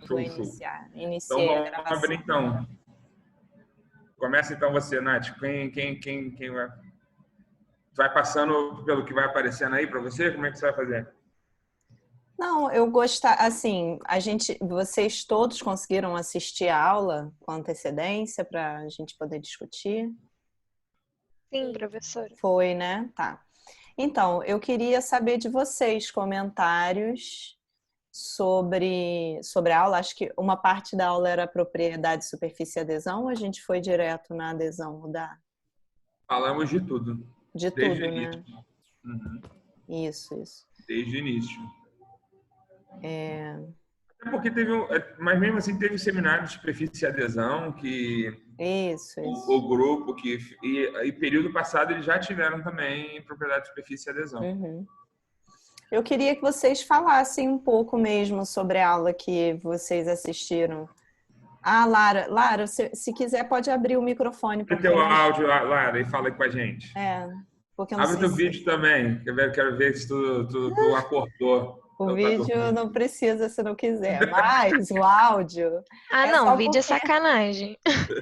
Show, show. Então Iniciei a vamos gravação. abrir então. Começa então você, Nath. Quem vai? Vai passando pelo que vai aparecendo aí para você? Como é que você vai fazer? Não, eu gostar, assim, vocês todos conseguiram assistir a aula com antecedência para a gente poder discutir? Sim, professora. Foi, né? Tá. Então, eu queria saber de vocês comentários sobre a aula. Acho que uma parte da aula era propriedade, superfície e adesão, ou a gente foi direto na adesão da... Falamos de tudo. De Desde tudo, o início. né? Uhum. Isso. Desde o início. É porque mas mesmo assim teve seminário de superfície e adesão que isso. o grupo e período passado eles já tiveram também propriedade de superfície e adesão. Uhum. Eu queria que vocês falassem um pouco mesmo sobre a aula que vocês assistiram. Ah, Lara, se quiser pode abrir o microfone. Abre teu áudio, Lara, e fala aí com a gente. Porque eu não Abre sei teu vídeo também, quero ver se tu acordou. O vídeo não precisa se não quiser, mas o áudio... não, o vídeo é sacanagem.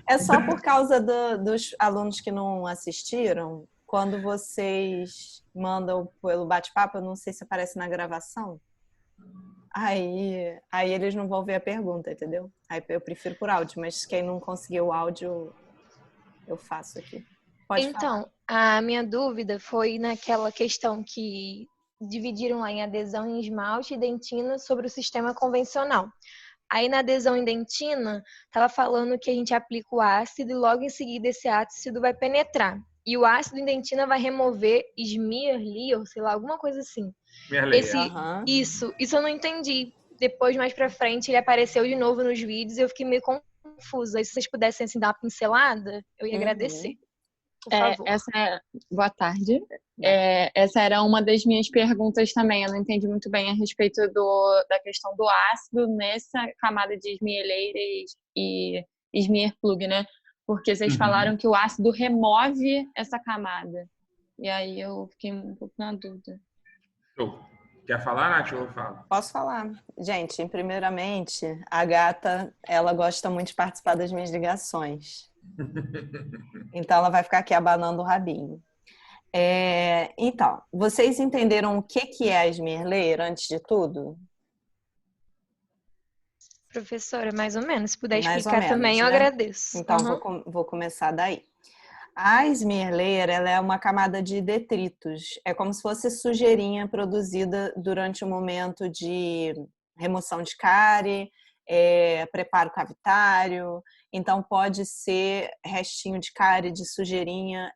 É só por causa dos alunos que não assistiram, quando vocês mandam pelo bate-papo, eu não sei se aparece na gravação, aí eles não vão ver a pergunta, entendeu? Aí eu prefiro por áudio, mas quem não conseguiu o áudio, eu faço aqui. Pode falar. A minha dúvida foi naquela questão que dividiram lá em adesão em esmalte e dentina sobre o sistema convencional. Aí na adesão em dentina, estava falando que a gente aplica o ácido e logo em seguida esse ácido vai penetrar. E o ácido em dentina vai remover Smearley, sei lá, alguma coisa assim. Isso eu não entendi. Depois, mais pra frente, ele apareceu de novo nos vídeos e eu fiquei meio confusa. E se vocês pudessem assim, dar uma pincelada, eu ia agradecer. Por favor. Boa tarde. Essa era uma das minhas perguntas também. Eu não entendi muito bem a respeito da questão do ácido nessa camada de Smearley e Smearplug, né? Porque vocês falaram que o ácido remove essa camada. E aí eu fiquei um pouco na dúvida. Show. Quer falar, Nath, ou eu falo? Posso falar. Gente, primeiramente, a gata, ela gosta muito de participar das minhas ligações. Então, ela vai ficar aqui abanando o rabinho. Então, vocês entenderam o que é a Smearley, antes de tudo? Professora, mais ou menos. Se puder Mais explicar também, eu agradeço. Então, vou começar daí. A Smearley, ela é uma camada de detritos. É como se fosse sujeirinha produzida durante o momento de remoção de cárie, preparo cavitário. Então, pode ser restinho de cárie, de sujeirinha,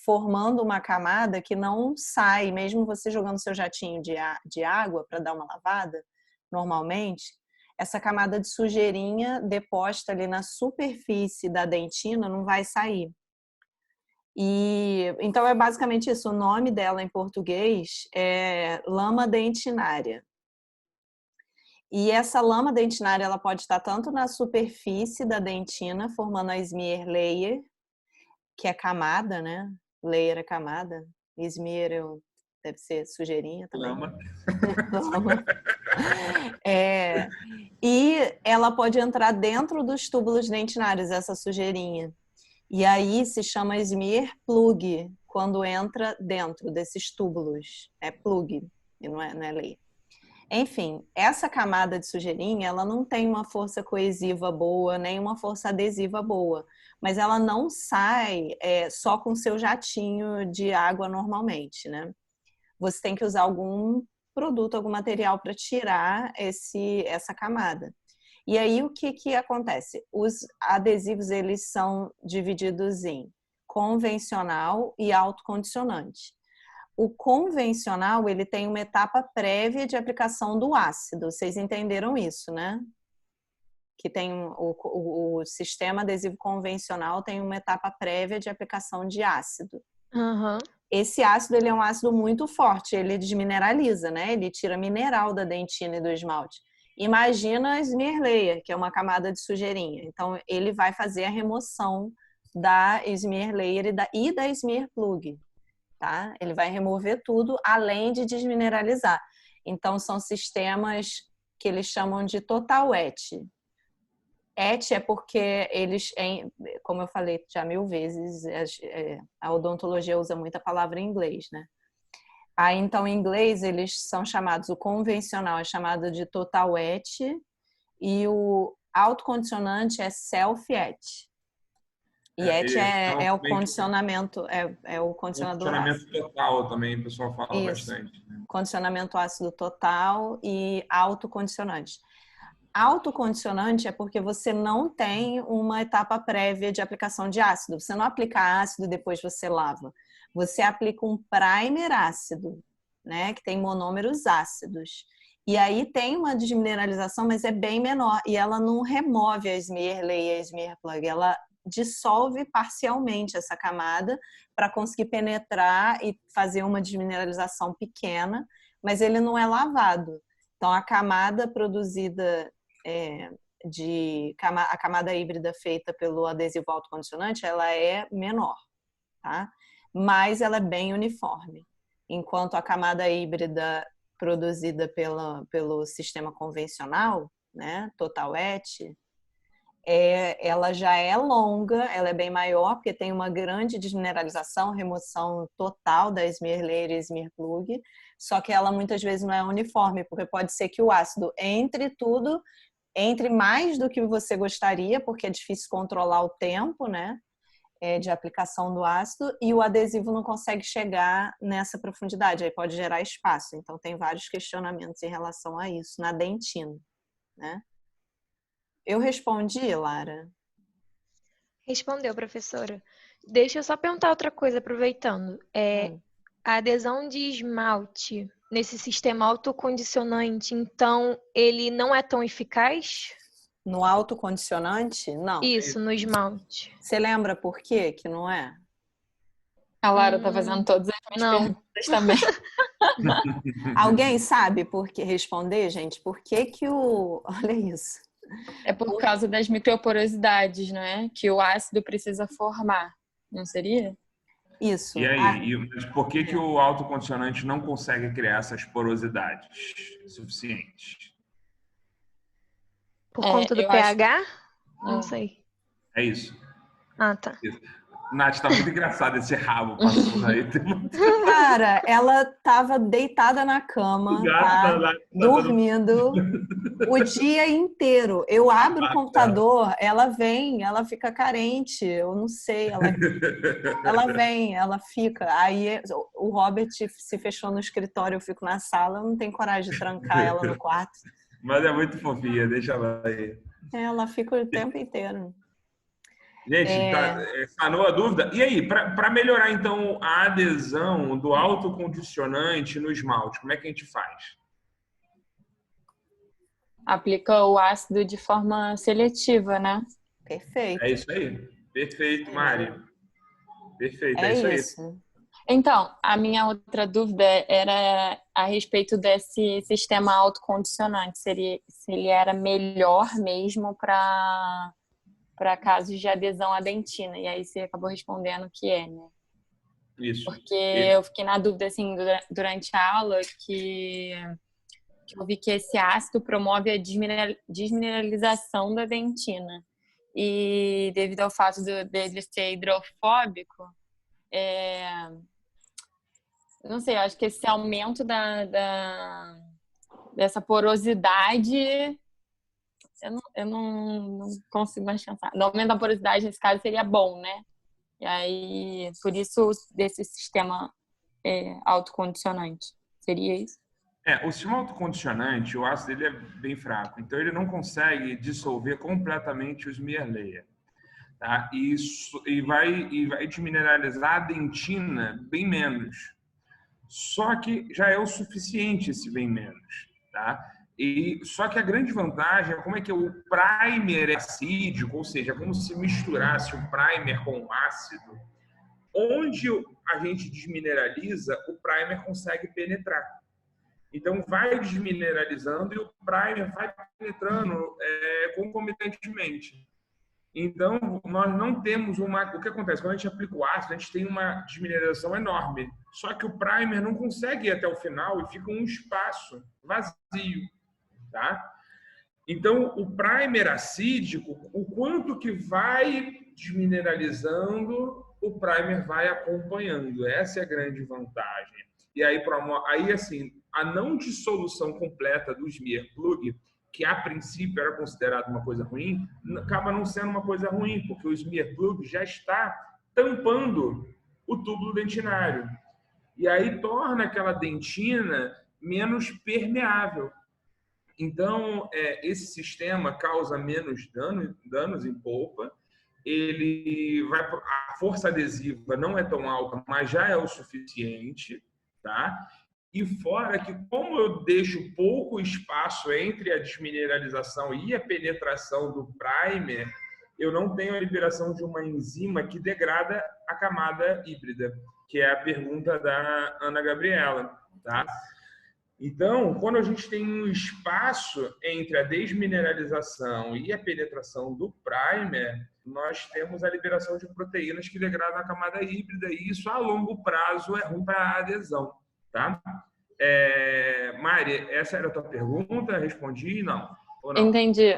formando uma camada que não sai, mesmo você jogando seu jatinho de água para dar uma lavada, normalmente, essa camada de sujeirinha deposta ali na superfície da dentina não vai sair. Então é basicamente isso, o nome dela em português é lama dentinária. E essa lama dentinária ela pode estar tanto na superfície da dentina, formando a smear layer, que é camada, né? Layer é camada, smear deve ser sujeirinha também. Lama. Lama. E ela pode entrar dentro dos túbulos dentinários, essa sujeirinha. E aí se chama smear plug, quando entra dentro desses túbulos. É plug, e não é layer. Enfim, essa camada de sujeirinha, ela não tem uma força coesiva boa, nem uma força adesiva boa. Mas ela não sai só com seu jatinho de água normalmente, né? Você tem que usar algum produto, algum material para tirar essa camada. E aí, o que acontece? Os adesivos, eles são divididos em convencional e autocondicionante. O convencional, ele tem uma etapa prévia de aplicação do ácido. Vocês entenderam isso, né? Que tem o sistema adesivo convencional tem uma etapa prévia de aplicação de ácido. Esse ácido, ele é um ácido muito forte, ele desmineraliza, né? Ele tira mineral da dentina e do esmalte. Imagina a smear layer, que é uma camada de sujeirinha. Então, ele vai fazer a remoção da smear layer e da smear plug, tá? Ele vai remover tudo, além de desmineralizar. Então, são sistemas que eles chamam de total ET. ET é porque eles, como eu falei já 1000 vezes, a odontologia usa muita palavra em inglês, né? Aí, então, em inglês, eles são chamados, o convencional é chamado de total ET e o autocondicionante é self-ET. E ET é o condicionamento, é o condicionador ácido. Condicionamento total também, o pessoal fala bastante. Né? Condicionamento ácido total e autocondicionante. Autocondicionante é porque você não tem uma etapa prévia de aplicação de ácido. Você não aplica ácido e depois você lava. Você aplica um primer ácido, né, que tem monômeros ácidos. E aí tem uma desmineralização, mas é bem menor. E ela não remove a smear layer e a smear plug. Ela dissolve parcialmente essa camada para conseguir penetrar e fazer uma desmineralização pequena, mas ele não é lavado. Então, a camada produzida a camada híbrida feita pelo adesivo autocondicionante, ela é menor, tá? Mas ela é bem uniforme. Enquanto a camada híbrida produzida pelo sistema convencional, né, Total ET, ela já é longa, ela é bem maior, porque tem uma grande desmineralização, remoção total da smear layer e smear plug, só que ela muitas vezes não é uniforme, porque pode ser que o ácido entre mais do que você gostaria, porque é difícil controlar o tempo, né, de aplicação do ácido, e o adesivo não consegue chegar nessa profundidade, aí pode gerar espaço. Então, tem vários questionamentos em relação a isso, na dentina, né? Eu respondi, Lara? Respondeu, professora. Deixa eu só perguntar outra coisa, aproveitando. A adesão de esmalte nesse sistema autocondicionante, então, ele não é tão eficaz? No autocondicionante, não. Isso, no esmalte. Você lembra por quê que não é? A Lara tá fazendo todas as minhas perguntas também. Alguém sabe por que responder, gente? Por que que Olha isso. É por causa das microporosidades, não é? Que o ácido precisa formar, não seria? Isso. E aí, mas por que que o autocondicionante não consegue criar essas porosidades suficientes? Por conta do pH? Não sei. É isso. Ah, tá. Isso. Nath, tá muito engraçado esse rabo passando aí. Cara, ela tava deitada na cama, tá? Dormindo o dia inteiro. Eu abro o computador, ela vem, ela fica carente, eu não sei, ela vem, ela fica. Aí o Robert se fechou no escritório, eu fico na sala, eu não tenho coragem de trancar ela no quarto. Mas é muito fofinha, deixa ela aí. Ela fica o tempo inteiro. Gente, sanou a dúvida? E aí, para melhorar, então, a adesão do autocondicionante no esmalte, como é que a gente faz? Aplica o ácido de forma seletiva, né? Perfeito. É isso aí. Perfeito, Mari. Perfeito, é isso aí. Então, a minha outra dúvida era a respeito desse sistema autocondicionante. Se ele era melhor mesmo para casos de adesão à dentina. E aí você acabou respondendo que né? Isso. Porque eu fiquei na dúvida, assim, durante a aula, que eu vi que esse ácido promove a desmineralização da dentina. E devido ao fato dele ser hidrofóbico, não sei, eu acho que esse aumento dessa porosidade... Eu não consigo mais pensar. O aumento da porosidade, nesse caso, seria bom, né? E aí, por isso, desse sistema autocondicionante. Seria isso? O sistema autocondicionante, o ácido dele é bem fraco. Então, ele não consegue dissolver completamente o smear layer. Tá? E vai desmineralizar a dentina bem menos. Só que já é o suficiente esse bem menos. Tá? Só que a grande vantagem é como é que o primer é acídico, ou seja, como se misturasse o primer com o ácido. Onde a gente desmineraliza, o primer consegue penetrar. Então, vai desmineralizando e o primer vai penetrando concomitantemente. Então, nós não temos O que acontece? Quando a gente aplica o ácido, a gente tem uma desmineralização enorme. Só que o primer não consegue ir até o final e fica um espaço vazio. tá? Então, o primer acídico, o quanto que vai desmineralizando, o primer vai acompanhando. Essa é a grande vantagem. E aí, assim, a não dissolução completa do smear plug, que a princípio era considerado uma coisa ruim, acaba não sendo uma coisa ruim, porque o smear plug já está tampando o túbulo dentinário. E aí torna aquela dentina menos permeável. Então, esse sistema causa menos danos em polpa. A força adesiva não é tão alta, mas já é o suficiente, tá? E fora que, como eu deixo pouco espaço entre a desmineralização e a penetração do primer, eu não tenho a liberação de uma enzima que degrada a camada híbrida, que é a pergunta da Ana Gabriela, tá? Então, quando a gente tem um espaço entre a desmineralização e a penetração do primer, nós temos a liberação de proteínas que degradam a camada híbrida, e isso a longo prazo é ruim para a adesão, tá? Mari, essa era a tua pergunta? Respondi? Não? Ou não? Entendi.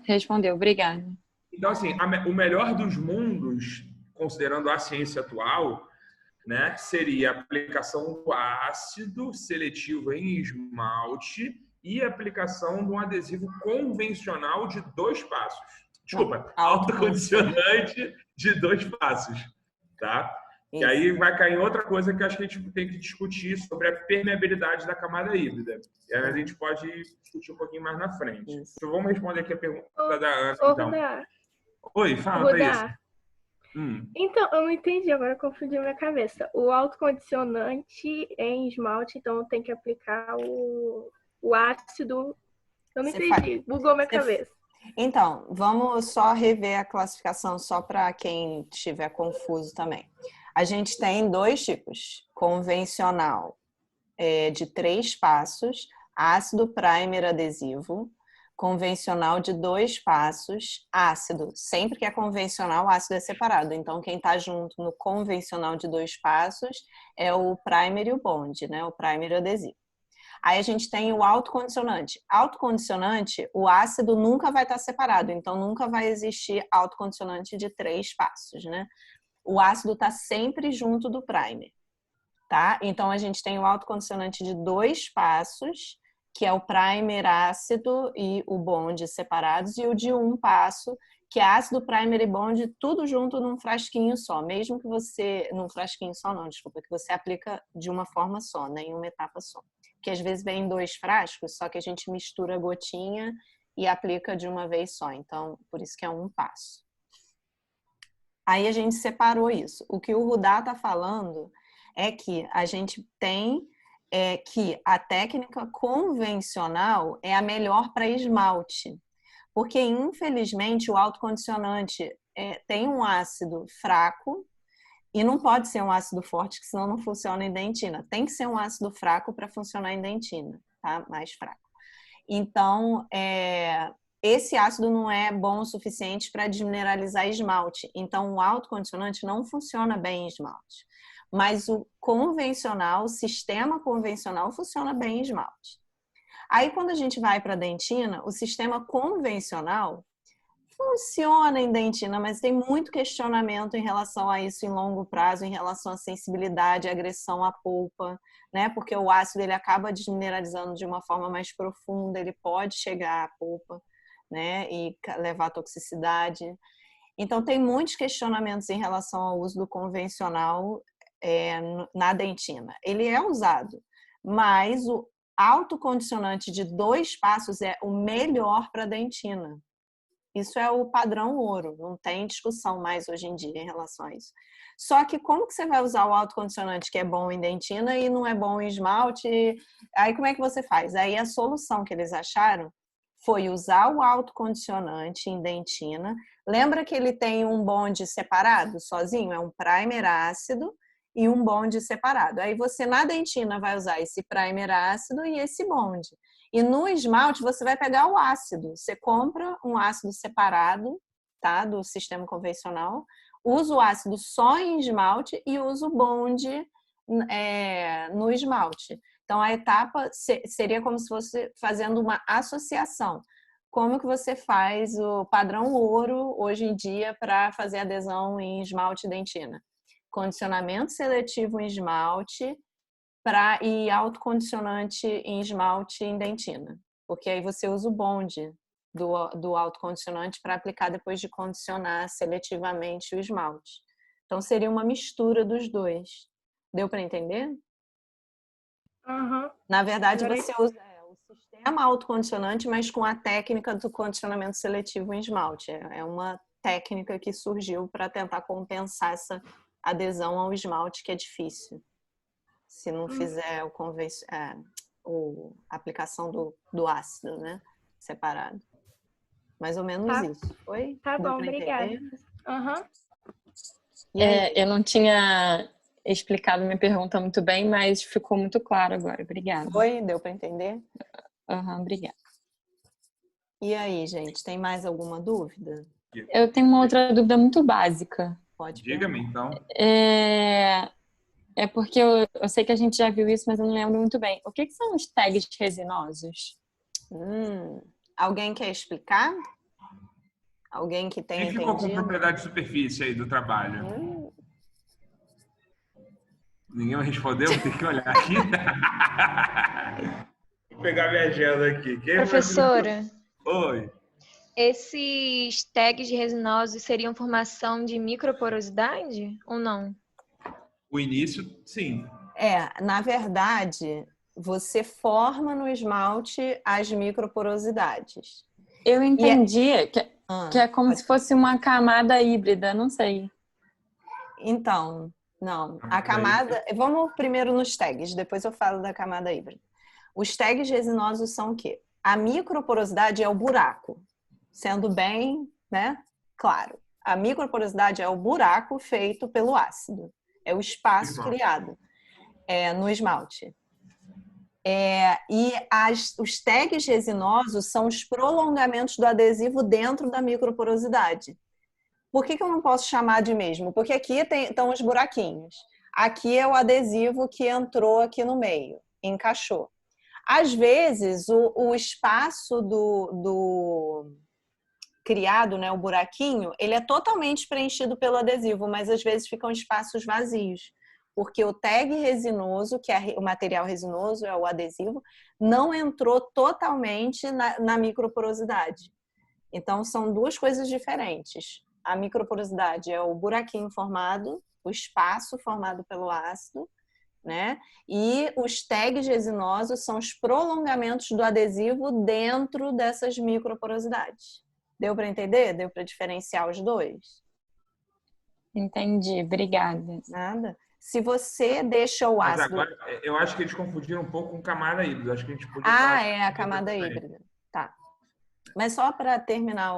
Respondeu. Obrigada. Então, assim, o melhor dos mundos, considerando a ciência atual, né, seria a aplicação do ácido seletivo em esmalte e a aplicação de um adesivo convencional de 2 passos. Desculpa, autocondicionante de 2 passos, tá? Isso. E aí vai cair em outra coisa que eu acho que a gente tem que discutir sobre a permeabilidade da camada híbrida. E aí a gente pode discutir um pouquinho mais na frente. Isso. Então vamos responder aqui a pergunta da Ana. Então. Oi, fala, Thaís. Então, eu não entendi, agora confundiu minha cabeça. O autocondicionante em esmalte, então tem que aplicar o ácido. Eu não entendi, bugou minha cabeça. Então, vamos só rever a classificação, só para quem estiver confuso também. A gente tem 2 tipos: convencional de 3 passos, ácido primer adesivo. Convencional de 2 passos, ácido. Sempre que é convencional, o ácido é separado. Então, quem está junto no convencional de 2 passos é o primer e o bond, né? O primer e o adesivo. Aí a gente tem o autocondicionante. Autocondicionante, o ácido nunca vai estar separado. Então, nunca vai existir autocondicionante de 3 passos, né? O ácido está sempre junto do primer, tá? Então, a gente tem o autocondicionante de 2 passos, que é o primer ácido e o bond separados, e o de 1 passo, que é ácido, primer e bond, tudo junto num frasquinho só. Mesmo que você... Num frasquinho só não, desculpa, que você aplica de uma forma só, né? Em uma etapa só. Que às vezes vem em 2 frascos, só que a gente mistura a gotinha e aplica de uma vez só. Então, por isso que é 1 passo. Aí a gente separou isso. O que o Rudá está falando é que a gente tem... que a técnica convencional é a melhor para esmalte. Porque, infelizmente, o autocondicionante tem um ácido fraco e não pode ser um ácido forte, que senão não funciona em dentina. Tem que ser um ácido fraco para funcionar em dentina, tá? Mais fraco. Então, esse ácido não é bom o suficiente para desmineralizar esmalte. Então, o autocondicionante não funciona bem em esmalte. Mas o convencional, o sistema convencional, funciona bem em esmalte. Aí, quando a gente vai para a dentina, o sistema convencional funciona em dentina, mas tem muito questionamento em relação a isso em longo prazo, em relação à sensibilidade, agressão à polpa, né? Porque o ácido ele acaba desmineralizando de uma forma mais profunda, ele pode chegar à polpa, né? E levar à toxicidade. Então, tem muitos questionamentos em relação ao uso do convencional na dentina. Ele é usado, mas o autocondicionante de 2 passos é o melhor para a dentina. Isso é o padrão ouro, não tem discussão mais hoje em dia em relação a isso. Só que como que você vai usar o autocondicionante que é bom em dentina e não é bom em esmalte? Aí como é que você faz? Aí a solução que eles acharam foi usar o autocondicionante em dentina. Lembra que ele tem um bond separado, sozinho? É um primer ácido e um bond separado. Aí você na dentina vai usar esse primer ácido e esse bond. E no esmalte você vai pegar o ácido. Você compra um ácido separado, tá? Do sistema convencional. Usa o ácido só em esmalte e usa o bond no esmalte. Então, a etapa seria como se fosse fazendo uma associação. Como que você faz o padrão ouro hoje em dia para fazer adesão em esmalte e dentina? Condicionamento seletivo em esmalte e autocondicionante em esmalte e dentina. Porque aí você usa o bonde do autocondicionante para aplicar depois de condicionar seletivamente o esmalte. Então, seria uma mistura dos dois. Deu para entender? Uhum. Na verdade, você usa o sistema autocondicionante, mas com a técnica do condicionamento seletivo em esmalte. É uma técnica que surgiu para tentar compensar essa adesão ao esmalte, que é difícil. Se não fizer a aplicação do ácido, né? Separado. Mais ou menos isso, foi? Tá Deu bom, pra obrigada. entender? Uhum. Eu não tinha explicado minha pergunta muito bem, mas ficou muito claro agora. Obrigada. Foi? Deu para entender? Obrigada. E aí, gente, tem mais alguma dúvida? Eu tenho uma outra dúvida muito básica. Pode Diga-me, então. É porque eu sei que a gente já viu isso, mas eu não lembro muito bem. O que são os tags resinosos? Alguém quer explicar? Alguém que tenha Quem ficou com entendido? propriedade de superfície aí do trabalho? Ninguém me respondeu? Vou ter que olhar aqui. Vou pegar minha agenda aqui. Professora, Oi. esses tags resinosos seriam formação de microporosidade ou não? O início, sim. Na verdade, você forma no esmalte as microporosidades. Eu entendi que é como se fosse uma camada híbrida, não sei. Então, não. A camada... Vamos primeiro nos tags, depois eu falo da camada híbrida. Os tags resinosos são o quê? A microporosidade é o buraco, sendo bem, né, claro. A microporosidade é o buraco feito pelo ácido. É o espaço criado no esmalte. Os tags resinosos são os prolongamentos do adesivo dentro da microporosidade. Por que eu não posso chamar de mesmo? Porque aqui estão os buraquinhos. Aqui é o adesivo que entrou aqui no meio, encaixou. Às vezes, o espaço do criado, né, o buraquinho, ele é totalmente preenchido pelo adesivo, mas às vezes ficam espaços vazios. Porque o tag resinoso, que é o material resinoso, é o adesivo, não entrou totalmente na microporosidade. Então, são duas coisas diferentes. A microporosidade é o buraquinho formado, o espaço formado pelo ácido, né? E os tags resinosos são os prolongamentos do adesivo dentro dessas microporosidades. Deu para entender? Deu para diferenciar os dois? Entendi, obrigada. Nada. Se você deixa o ácido... Mas agora, eu acho que eles confundiram um pouco com camada híbrida. Acho que a gente podia falar a camada híbrida. Tá. Mas só para terminar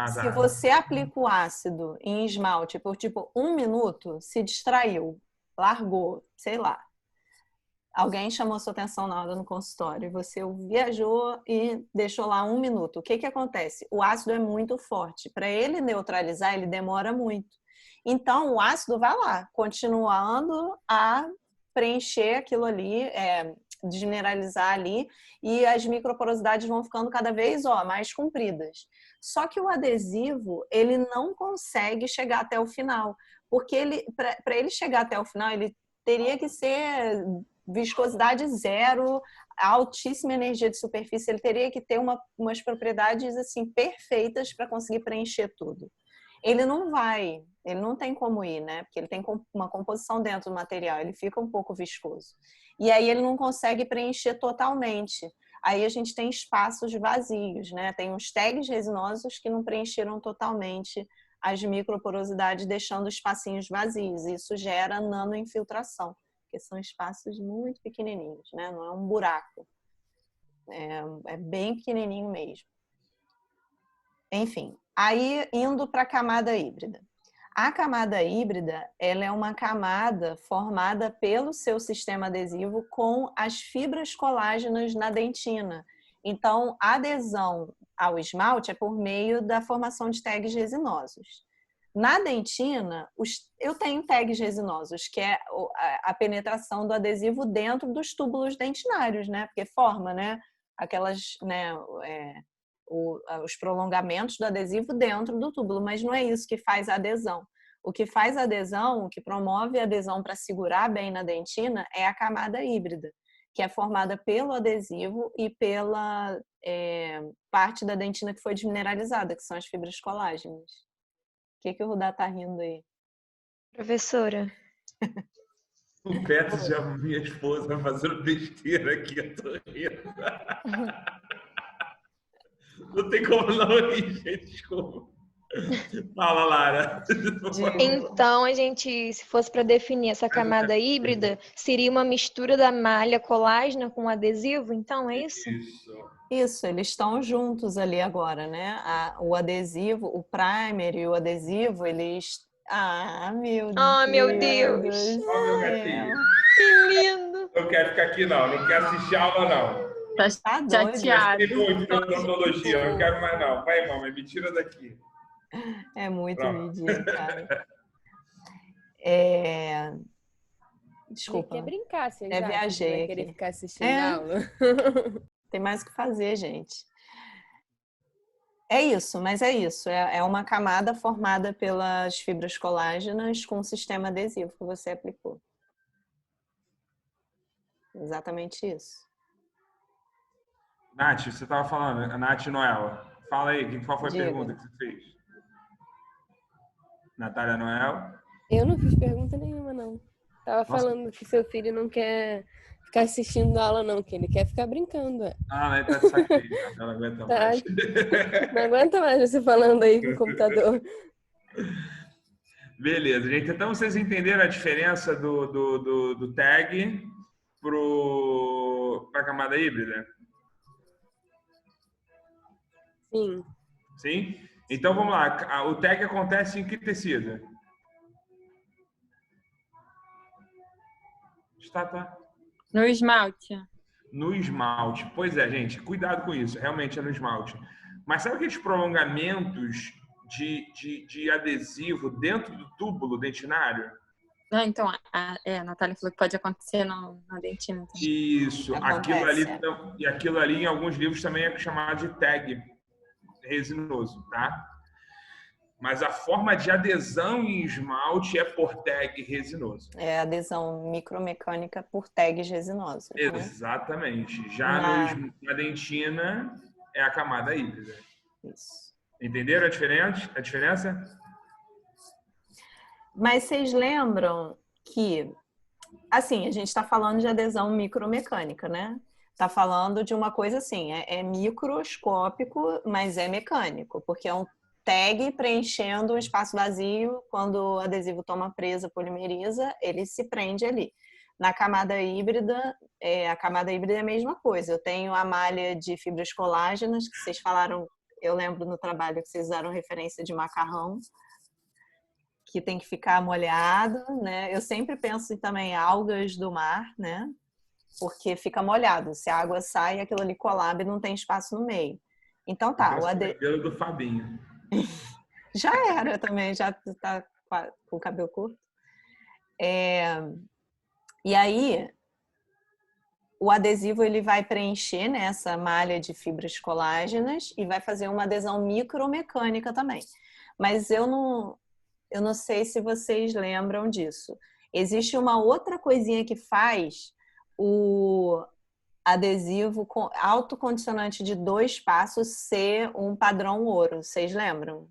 Se tá. você aplica o ácido em esmalte por tipo 1 minuto, se distraiu, largou, sei lá. Alguém chamou sua atenção na hora no consultório, você viajou e deixou lá 1 minuto. O que acontece? O ácido é muito forte. Para ele neutralizar, ele demora muito. Então, o ácido vai lá, continuando a preencher aquilo ali, desmineralizar ali, e as microporosidades vão ficando cada vez mais compridas. Só que o adesivo, ele não consegue chegar até o final, porque para ele chegar até o final, ele teria que ser viscosidade zero, altíssima energia de superfície, ele teria que ter umas propriedades assim perfeitas para conseguir preencher tudo. Ele não tem como ir, né? Porque ele tem uma composição dentro do material, ele fica um pouco viscoso. E aí ele não consegue preencher totalmente. Aí a gente tem espaços vazios, né? Tem os tags resinosos que não preencheram totalmente as microporosidades, deixando espacinhos vazios. Isso gera nanoinfiltração, porque são espaços muito pequenininhos, né? Não é um buraco. É bem pequenininho mesmo. Enfim, aí indo para a camada híbrida. A camada híbrida, ela é uma camada formada pelo seu sistema adesivo com as fibras colágenas na dentina. Então, a adesão ao esmalte é por meio da formação de tags resinosos. Na dentina, eu tenho tags resinosos, que é a penetração do adesivo dentro dos túbulos dentinários, né? Porque forma, né? Aquelas, né? Os prolongamentos do adesivo dentro do túbulo, mas não é isso que faz a adesão. O que faz a adesão, o que promove a adesão para segurar bem na dentina é a camada híbrida, que é formada pelo adesivo e pela parte da dentina que foi desmineralizada, que são as fibras colágenas. O que o Rudá tá rindo aí? Professora. O Beto já minha esposa fazendo besteira aqui, eu tô rindo. Não tem como não rir, gente, desculpa. Fala, Lara. Então, a gente, se fosse para definir essa camada híbrida, seria uma mistura da malha colágena com adesivo, então, é isso? Isso, eles estão juntos ali agora, né? O adesivo, o primer e o adesivo, eles... Ah, meu Deus! Ah, meu Deus! Ó, meu gatinho. Que lindo! Não quero ficar aqui, não. Não quero assistir aula, não. Tá doido? Gastei muito na odontologia. Não quero mais, não. Vai, mamãe, me tira daqui. É muito ridículo, cara. Desculpa. Ele quer brincar, você viajei vai querer aqui. ficar assistindo a aula. Tem mais o que fazer, gente. É isso, mas é isso. É uma camada formada pelas fibras colágenas com o sistema adesivo que você aplicou. Exatamente isso. Nath, você estava falando, a Nath Noel. Fala aí, qual foi a Diga. pergunta que você fez? Natália Noel? Eu não fiz pergunta nenhuma, não. Tava falando que seu filho não quer ficar assistindo aula, não, que ele quer ficar brincando. Ah, ele tá de saco cheio, ela não aguenta mais. Não aguenta mais você falando aí com o computador. Beleza, gente. Então vocês entenderam a diferença do tag para a camada híbrida? Sim. Sim? Então vamos lá. O tag acontece em que tecido? Tá. No esmalte. No esmalte. Pois é, gente. Cuidado com isso. Realmente é no esmalte. Mas sabe aqueles prolongamentos de adesivo dentro do túbulo dentinário? Então, a Natália falou que pode acontecer na dentina também. Isso. Acontece, Aquilo ali em alguns livros também é chamado de tag resinoso, tá? Mas a forma de adesão em esmalte é por tag resinoso. É adesão micromecânica por tags resinosos. Né? Exatamente. Já na dentina é a camada híbrida. Isso. Entenderam a diferença? Mas vocês lembram que, assim, a gente está falando de adesão micromecânica, né? Está falando de uma coisa assim, é microscópico, mas é mecânico, porque é um tag preenchendo um espaço vazio. Quando o adesivo toma presa, polimeriza, ele se prende ali. Na camada híbrida, a camada híbrida é a mesma coisa. Eu tenho a malha de fibras colágenas, que vocês falaram, eu lembro no trabalho que vocês usaram referência de macarrão, que tem que ficar molhado, né? Eu sempre penso também em algas do mar, né? Porque fica molhado. Se a água sai, aquilo ali colaba e não tem espaço no meio. Então tá. O cabelo do Fabinho. Já era também, já tá com o cabelo curto. E aí, o adesivo ele vai preencher nessa malha de fibras colágenas e vai fazer uma adesão micromecânica também. Mas eu não sei se vocês lembram disso. Existe uma outra coisinha que faz o adesivo autocondicionante de 2 passos ser um padrão ouro. Vocês lembram?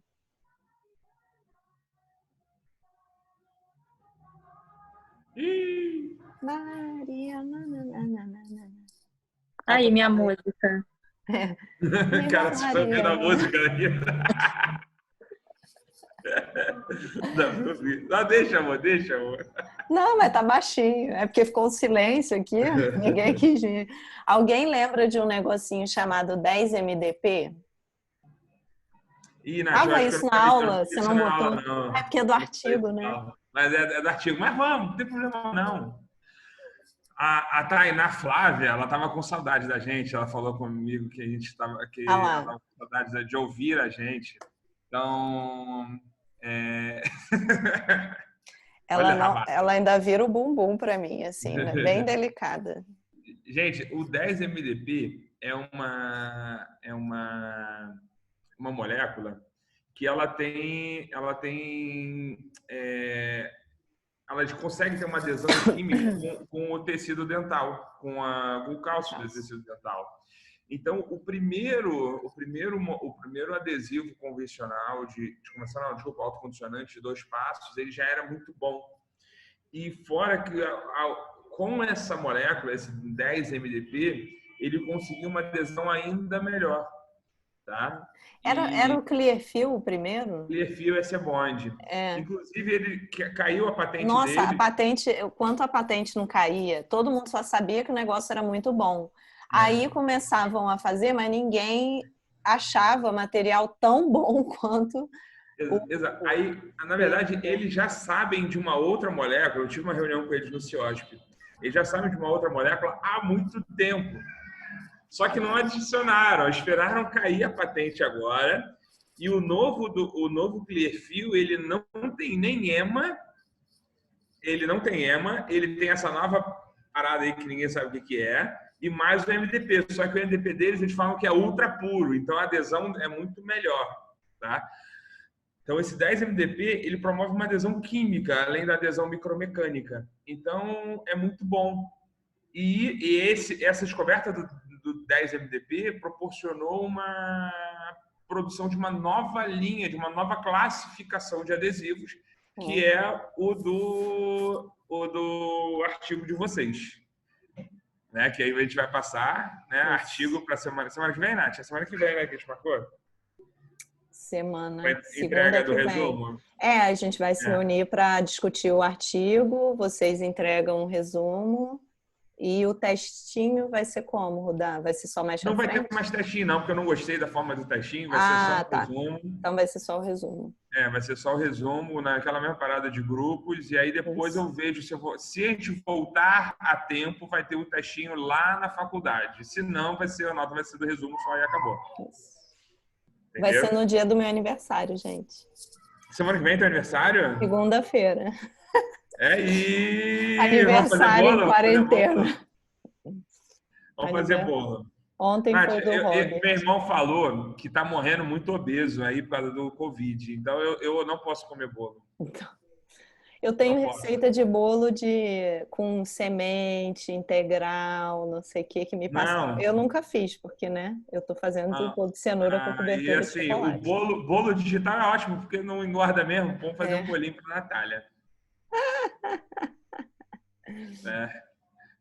Maria, Aí, minha música. Cara, você foi ouvindo a música aí. Não, deixa, amor. Não, mas tá baixinho. É porque ficou um silêncio aqui. Ninguém quis vir. Alguém lembra de um negocinho chamado 10MDP? Tava isso na aula? Você não botou? Não. É porque é do artigo, né? Mas é do artigo. Mas vamos, não tem problema não. A Tainá Flávia, ela tava com saudade da gente. Ela falou comigo que ela tava com saudade de ouvir a gente. Então... Ela ainda vira o bumbum para mim, assim, né? Bem delicada. Gente, o 10-MDP é uma molécula que ela consegue ter uma adesão química com o tecido dental, com o cálcio do tecido dental. Então, o primeiro adesivo convencional autocondicionante de 2 passos, ele já era muito bom. E fora que com essa molécula, esse 10-MDP, ele conseguiu uma adesão ainda melhor, tá? Era o Clearfiel o primeiro? Clearfiel S-Bond. Inclusive, ele caiu a patente dele. Nossa, a patente, quanto a patente não caía, todo mundo só sabia que o negócio era muito bom. Aí começavam a fazer, mas ninguém achava material tão bom quanto... Exato. Aí, na verdade, eles já sabem de uma outra molécula. Eu tive uma reunião com eles no CIOSP. Eles já sabem de uma outra molécula há muito tempo. Só que não adicionaram, esperaram cair a patente agora. E o novo Clearfiel, ele não tem nem EMA. Ele não tem EMA. Ele tem essa nova parada aí que ninguém sabe o que é. E mais o MDP. Só que o MDP deles, eles falam que é ultra puro. Então, a adesão é muito melhor, tá? Então, esse 10-MDP, ele promove uma adesão química, além da adesão micromecânica. Então, é muito bom. E essa descoberta do 10-MDP proporcionou uma produção de uma nova linha, de uma nova classificação de adesivos, que é o do artigo de vocês. Né? Que aí a gente vai passar, né, artigo para semana que vem, Nath? A semana que vem, né, que a gente marcou? Entrega do resumo? A gente vai se reunir para discutir o artigo, vocês entregam um resumo e o testinho vai ser como, Rudá? Vai ser só mais pra frente? Não vai ter mais testinho não, porque eu não gostei da forma do testinho, vai ser só o resumo. Então vai ser só o resumo. Vai ser só o resumo naquela mesma parada de grupos e aí depois eu vejo se a gente voltar a tempo, vai ter o testinho lá na faculdade. Se não, a nota vai ser do resumo só e acabou. Isso. Vai ser no dia do meu aniversário, gente. Semana que vem é teu aniversário? Segunda-feira. E aniversário em quarentena. Vamos fazer bolo. Ontem foi do Robert. Meu irmão falou que tá morrendo muito obeso aí por causa do Covid. Então eu não posso comer bolo. Eu tenho receita de bolo com semente integral, não sei o que me passa. Eu nunca fiz, porque, né? Eu tô fazendo bolo de cenoura com cobertura de chocolate. O bolo digital é ótimo, porque não engorda mesmo. Vamos fazer um bolinho pra Natália.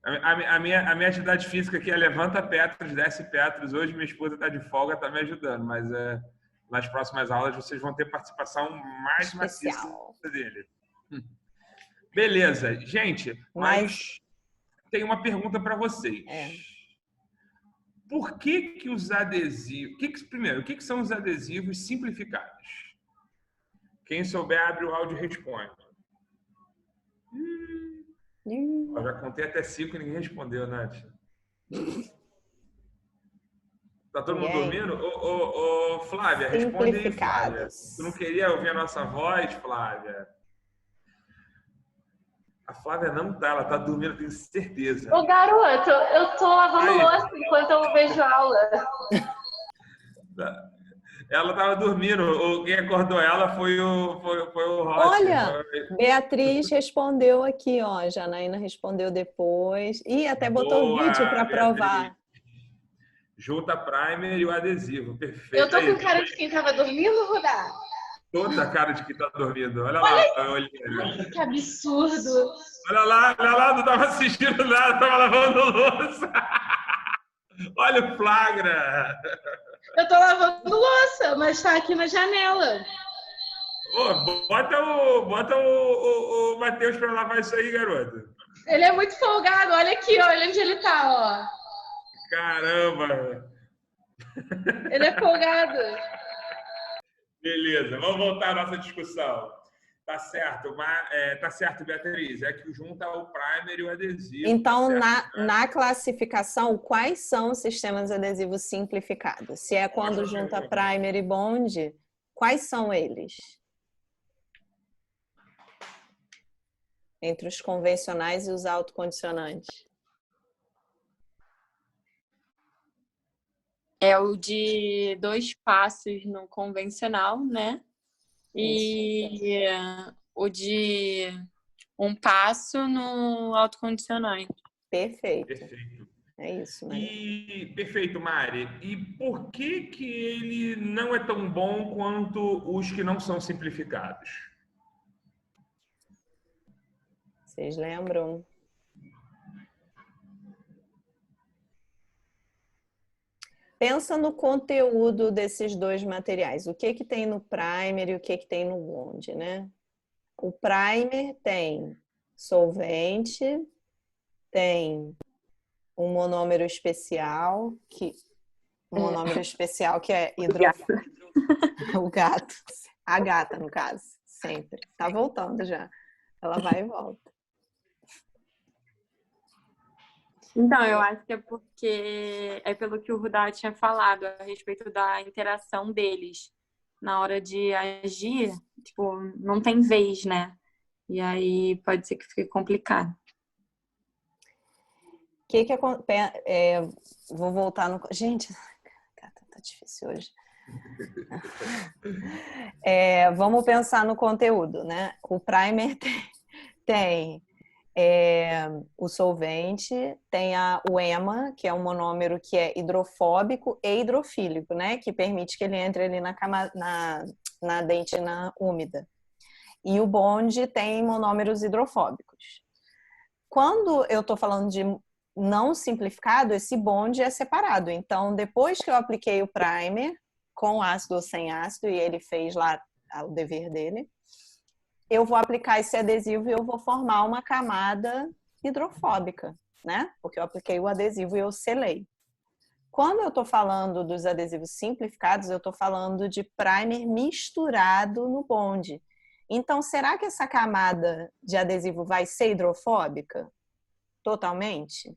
A minha atividade física aqui é levanta petros, desce petros. Hoje minha esposa está de folga, está me ajudando, mas nas próximas aulas vocês vão ter participação mais maciça dele. Beleza, gente, mas tem uma pergunta para vocês. Por que os adesivos... Primeiro, o que são os adesivos simplificados? Quem souber, abre o áudio e responde. Eu já contei até 5 e ninguém respondeu, Nath. Tá todo mundo dormindo? Ô, Flávia, responde aí, Flávia. Tu não queria ouvir a nossa voz, Flávia? A Flávia não tá, ela tá dormindo, tenho certeza. Ô, garoto, eu tô lavando louça enquanto eu vejo aula. Ela tava dormindo. Quem acordou ela foi o Rossi. Olha, Beatriz respondeu aqui, ó. Janaína respondeu depois. E até botou o vídeo para provar. Junta primer e o adesivo. Perfeito. Eu tô com cara de quem tava dormindo, Rudá? Toda a cara de quem tá dormindo. Olha lá. Que absurdo. Olha lá, não tava assistindo nada, tava lavando louça. Olha o flagra. Eu tô lavando louça, mas tá aqui na janela. Bota o Matheus pra lavar isso aí, garoto. Ele é muito folgado. Olha aqui, olha onde ele tá, ó. Caramba. Ele é folgado. Beleza, vamos voltar à nossa discussão. Tá certo, Beatriz. É que junta o primer e o adesivo. Então, na classificação, quais são os sistemas adesivos simplificados? Se é quando junta primer e bond, quais são eles? entre os convencionais e os autocondicionantes? É o de 2 passos no convencional, né? E o de 1 passo no autocondicionante. Perfeito. Perfeito. É isso, né? Perfeito, Mari. E por que ele não é tão bom quanto os que não são simplificados? Vocês lembram? Pensa no conteúdo desses 2 materiais. O que tem no primer e o que tem no bond, né? O primer tem solvente, tem um monômero especial que é o gato, a gata no caso, sempre. Tá voltando já. Ela vai e volta. Então, eu acho que é porque é pelo que o Rudá tinha falado a respeito da interação deles. Na hora de agir, tipo, não tem vez, né? E aí pode ser que fique complicado. Que acontece? Vou voltar no... Gente, tá difícil hoje. Vamos pensar no conteúdo, né? O primer tem o solvente, tem o EMA, que é um monômero que é hidrofóbico e hidrofílico, né? Que permite que ele entre ali na dentina úmida. E o bond tem monômeros hidrofóbicos. Quando eu estou falando de não simplificado, esse bond é separado. Então, depois que eu apliquei o primer, com ácido ou sem ácido, e ele fez lá o dever dele, eu vou aplicar esse adesivo e eu vou formar uma camada hidrofóbica, né? Porque eu apliquei o adesivo e eu selei. Quando eu estou falando dos adesivos simplificados, eu estou falando de primer misturado no bond. Então, será que essa camada de adesivo vai ser hidrofóbica? Totalmente?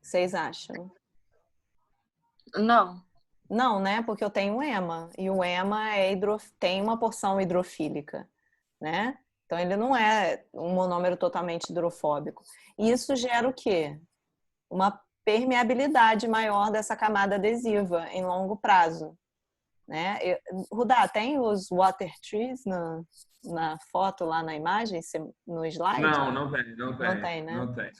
Vocês acham? Não. Não, né? Porque eu tenho EMA. E o EMA tem uma porção hidrofílica, né? Então, ele não é um monômero totalmente hidrofóbico. E isso gera o quê? Uma permeabilidade maior dessa camada adesiva em longo prazo, né? Rudá, tem os water trees na foto lá na imagem, no slide? Não tem. Não tem, né? Não tem.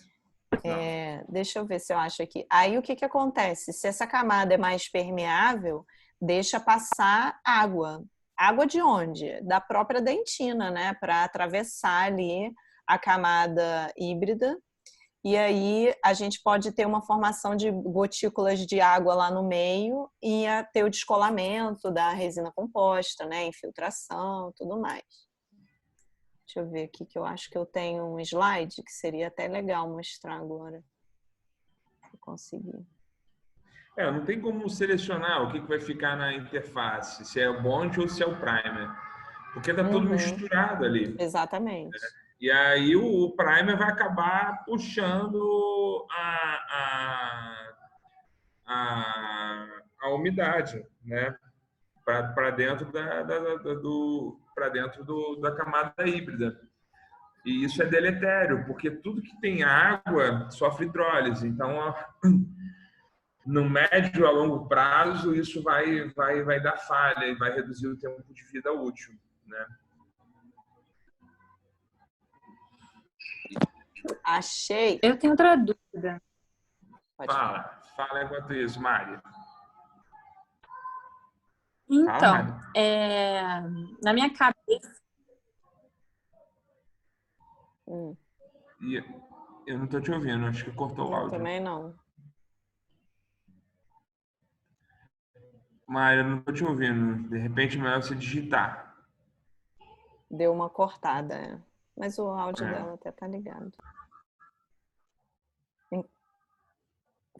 Deixa eu ver se eu acho aqui. Aí o que acontece? Se essa camada é mais permeável, deixa passar água. Água de onde? Da própria dentina, né? Para atravessar ali a camada híbrida. E aí a gente pode ter uma formação de gotículas de água lá no meio e ter o descolamento da resina composta, né? Infiltração, tudo mais. Deixa eu ver aqui que eu acho que eu tenho um slide que seria até legal mostrar agora. Se eu conseguir. Não tem como selecionar o que vai ficar na interface, se é o bond ou se é o primer. Porque tá tudo misturado ali. Exatamente. E aí o primer vai acabar puxando a umidade, né? Para dentro da camada híbrida. E isso é deletério, porque tudo que tem água sofre hidrólise. Então, no médio a longo prazo, isso vai dar falha e vai reduzir o tempo de vida útil, né? Achei. Eu tenho outra dúvida. Fala enquanto isso, Mari. Então, na minha cabeça... Eu não estou te ouvindo, acho que cortou o áudio. Também não. Mari, eu não estou te ouvindo. De repente é melhor você digitar. Deu uma cortada, mas o áudio dela até tá ligado.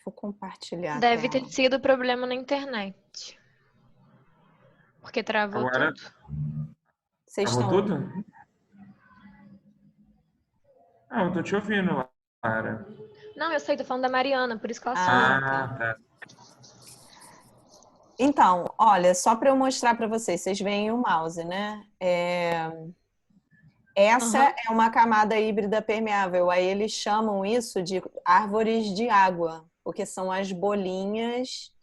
Vou compartilhar. Deve ter sido problema na internet. Porque travou Agora, tudo. Vocês travou estão... tudo? Não, eu tô te ouvindo, Lara. Não, eu sei, tô falando da Mariana, por isso que ela Ah, tá. Então, olha, só para eu mostrar para vocês, vocês veem o mouse, né? Essa é uma camada híbrida permeável. Aí eles chamam isso de árvores de água, porque são as bolinhas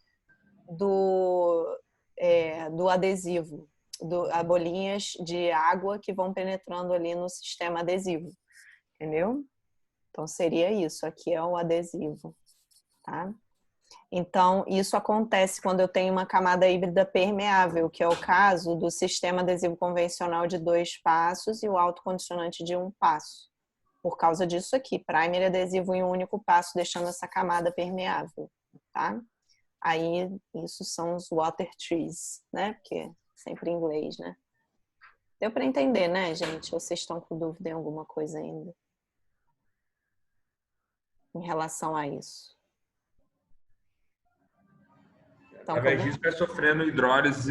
do adesivo, as bolinhas de água que vão penetrando ali no sistema adesivo, entendeu? Então seria isso, aqui é o adesivo, tá? Então, isso acontece quando eu tenho uma camada híbrida permeável, que é o caso do sistema adesivo convencional de 2 passos e o autocondicionante de 1 passo. Por causa disso aqui, primer adesivo em um único passo, deixando essa camada permeável, tá? Aí, isso são os water trees, né? Porque sempre em inglês, né? Deu para entender, né, gente? Ou vocês estão com dúvida em alguma coisa ainda? Em relação a isso? Através disso, vai sofrendo hidrólises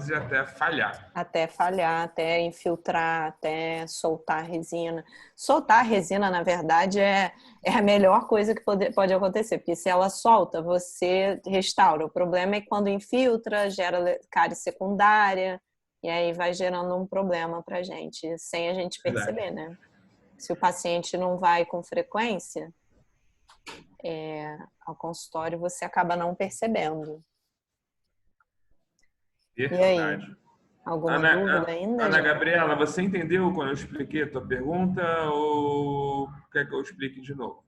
e até falhar. Até falhar, até infiltrar, até soltar a resina. Soltar a resina, na verdade, é a melhor coisa que pode acontecer, porque se ela solta, você restaura. O problema é quando infiltra, gera cárie secundária, e aí vai gerando um problema pra gente, sem a gente perceber, né? Se o paciente não vai com frequência ao consultório, você acaba não percebendo. Verdade. E aí? Alguma dúvida ainda? Ana Gabriela, você entendeu quando eu expliquei a tua pergunta ou quer que eu explique de novo?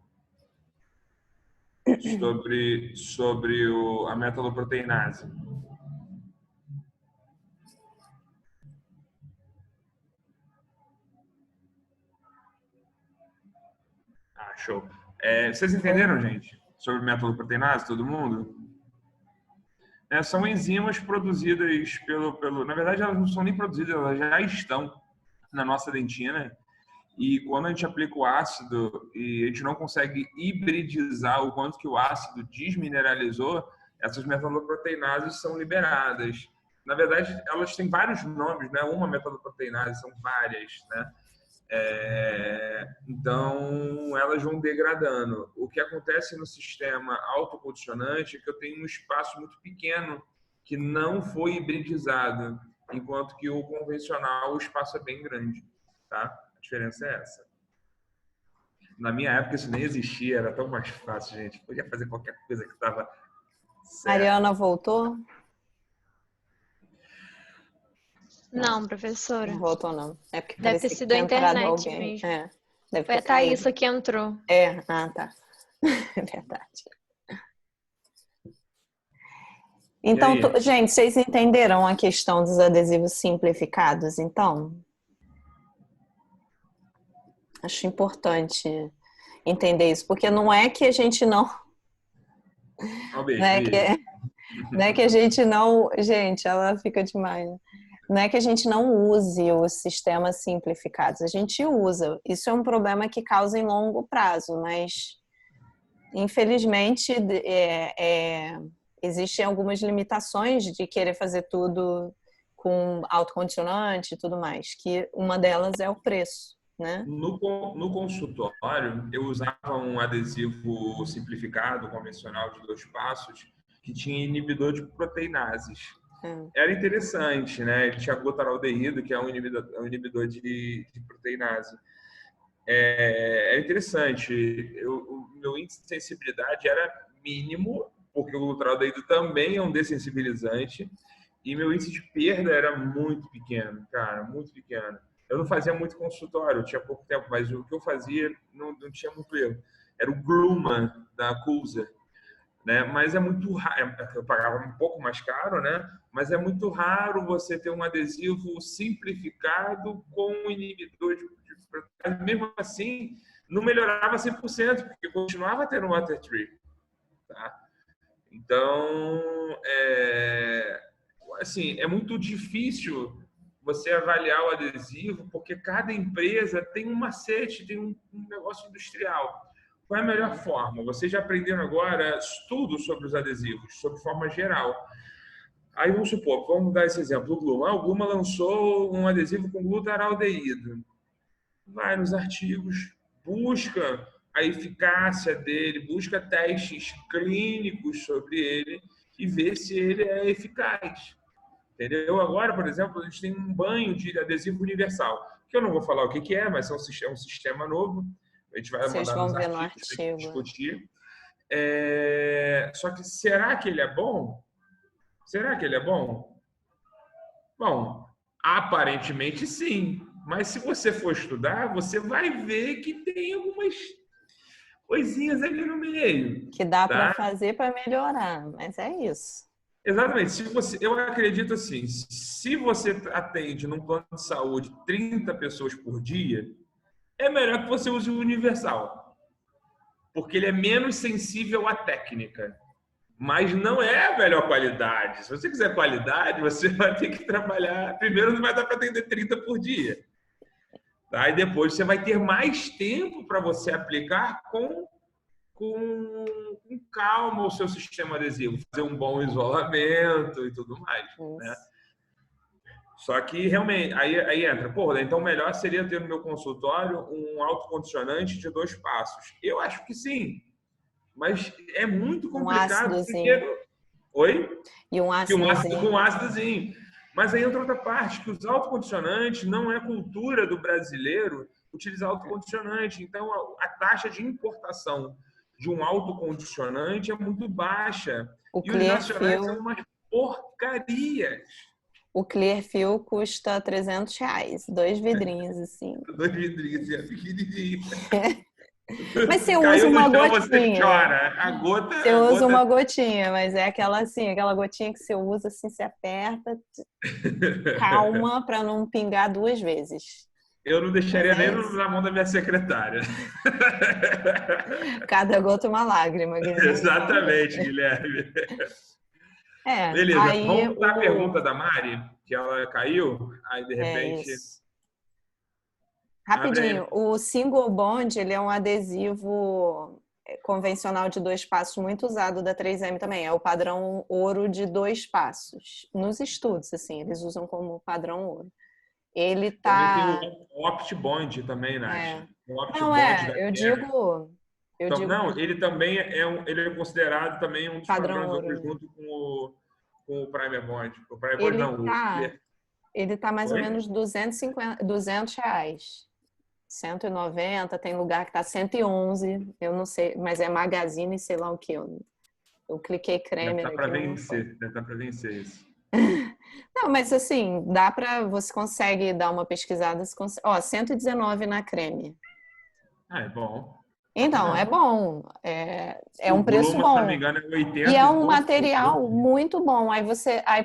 Sobre a metaloproteinase. Show. Vocês entenderam, gente? Sobre metaloproteinase, todo mundo? São enzimas produzidas pelo... Na verdade, elas não são nem produzidas, elas já estão na nossa dentina. E quando a gente aplica o ácido e a gente não consegue hibridizar o quanto que o ácido desmineralizou, essas metaloproteinases são liberadas. Na verdade, elas têm vários nomes, né? Uma metaloproteinase, são várias, né? Então, elas vão degradando. O que acontece no sistema autocondicionante é que eu tenho um espaço muito pequeno que não foi hibridizado, enquanto que o convencional, o espaço é bem grande. Tá? A diferença é essa. Na minha época, isso nem existia, era tão mais fácil, gente. Podia fazer qualquer coisa que estava certo. Mariana voltou? Não, professora. Não voltou, não. É porque deve ter sido a internet mesmo. Foi a Thaísa que entrou. Tá. É verdade. Então, gente, vocês entenderam a questão dos adesivos simplificados, então? Acho importante entender isso, porque não é que a gente não... Não é que a gente não... Gente, ela fica demais, né? Não é que a gente não use os sistemas simplificados, a gente usa. Isso é um problema que causa em longo prazo, mas infelizmente existem algumas limitações de querer fazer tudo com autocondicionante e tudo mais, que uma delas é o preço, né? No consultório, eu usava um adesivo simplificado, convencional de 2 passos, que tinha inibidor de proteinases. Era interessante, né? Ele tinha glutaraldeído, que é um inibidor de proteinase. Era interessante. O meu índice de sensibilidade era mínimo, porque o glutaraldeído também é um dessensibilizante, e meu índice de perda era muito pequeno, cara, muito pequeno. Eu não fazia muito consultório, eu tinha pouco tempo, mas o que eu fazia não tinha muito erro. Era o Gluma, da Culzer. Né? Mas é muito raro, eu pagava um pouco mais caro, né? Mas é muito raro você ter um adesivo simplificado com um inibidor de proteína. Mesmo assim, não melhorava 100%, porque continuava tendo um water tree. Tá? Então, assim, é muito difícil você avaliar o adesivo, porque cada empresa tem um macete, tem um negócio industrial. Qual é a melhor forma? Vocês já aprenderam agora tudo sobre os adesivos, sobre forma geral. Aí vamos supor, vamos dar esse exemplo, o Gluma. O Gluma lançou um adesivo com glutaraldeído. Vai nos artigos, busca a eficácia dele, busca testes clínicos sobre ele e vê se ele é eficaz. Entendeu? Agora, por exemplo, a gente tem um banho de adesivo universal, que eu não vou falar o que é, mas é um sistema novo. A gente vai Vocês mandar vão nos ver no artigos para artigo. discutir. Só que será que ele é bom? Será que ele é bom? Bom, aparentemente sim. Mas se você for estudar, você vai ver que tem algumas coisinhas ali no meio. Que dá para tá? fazer para melhorar, mas é isso. Exatamente. Eu acredito assim, se você atende num plano de saúde 30 pessoas por dia, é melhor que você use o universal. Porque ele é menos sensível à técnica. Mas não é a melhor qualidade. Se você quiser qualidade, você vai ter que trabalhar. Primeiro, não vai dar para atender 30 por dia. Tá? E depois você vai ter mais tempo para você aplicar com calma o seu sistema adesivo. Fazer um bom isolamento e tudo mais. Né? Só que, realmente, aí entra. Então, melhor seria ter no meu consultório um autocondicionante de 2 passos. Eu acho que sim. Mas é muito complicado. Oi? E um ácidozinho. Com um ácidozinho. Mas aí entra outra parte, que os autocondicionantes não é cultura do brasileiro utilizar autocondicionante. Então, a taxa de importação de um autocondicionante é muito baixa. E os nacionais são umas porcarias. O Clearfield custa R$300. 2 vidrinhos, assim. 2 vidrinhos, é pequenininho. Mas você usa uma gotinha. Você chora. Você usa uma gotinha, mas é aquela assim, aquela gotinha que você usa assim, você aperta, calma para não pingar 2 vezes. Eu não deixaria nem na mão da minha secretária. Cada gota uma lágrima, Guilherme. Exatamente, Guilherme. Beleza, aí vamos para a pergunta da Mari, que ela caiu, aí de repente... Rapidinho, o Single Bond, ele é um adesivo convencional de 2 passos, muito usado da 3M também. É o padrão ouro de 2 passos. Nos estudos, assim, eles usam como padrão ouro. Ele tá... Tem o Opt Bond também, Nath. Ele também ele é considerado também um dos padrões ouro junto com o Primer Bond. O Primer Bond ele tá mais ou menos R$200. 190, tem lugar que tá 111, eu não sei, mas é Magazine, sei lá o que. Eu cliquei creme. Dá para vencer, dá para vencer isso. Não, mas assim, você consegue dar uma pesquisada, 119 na creme. É bom. Então, é bom. É um preço bom. Se não me engano, é 80, e é um material muito bom. Aí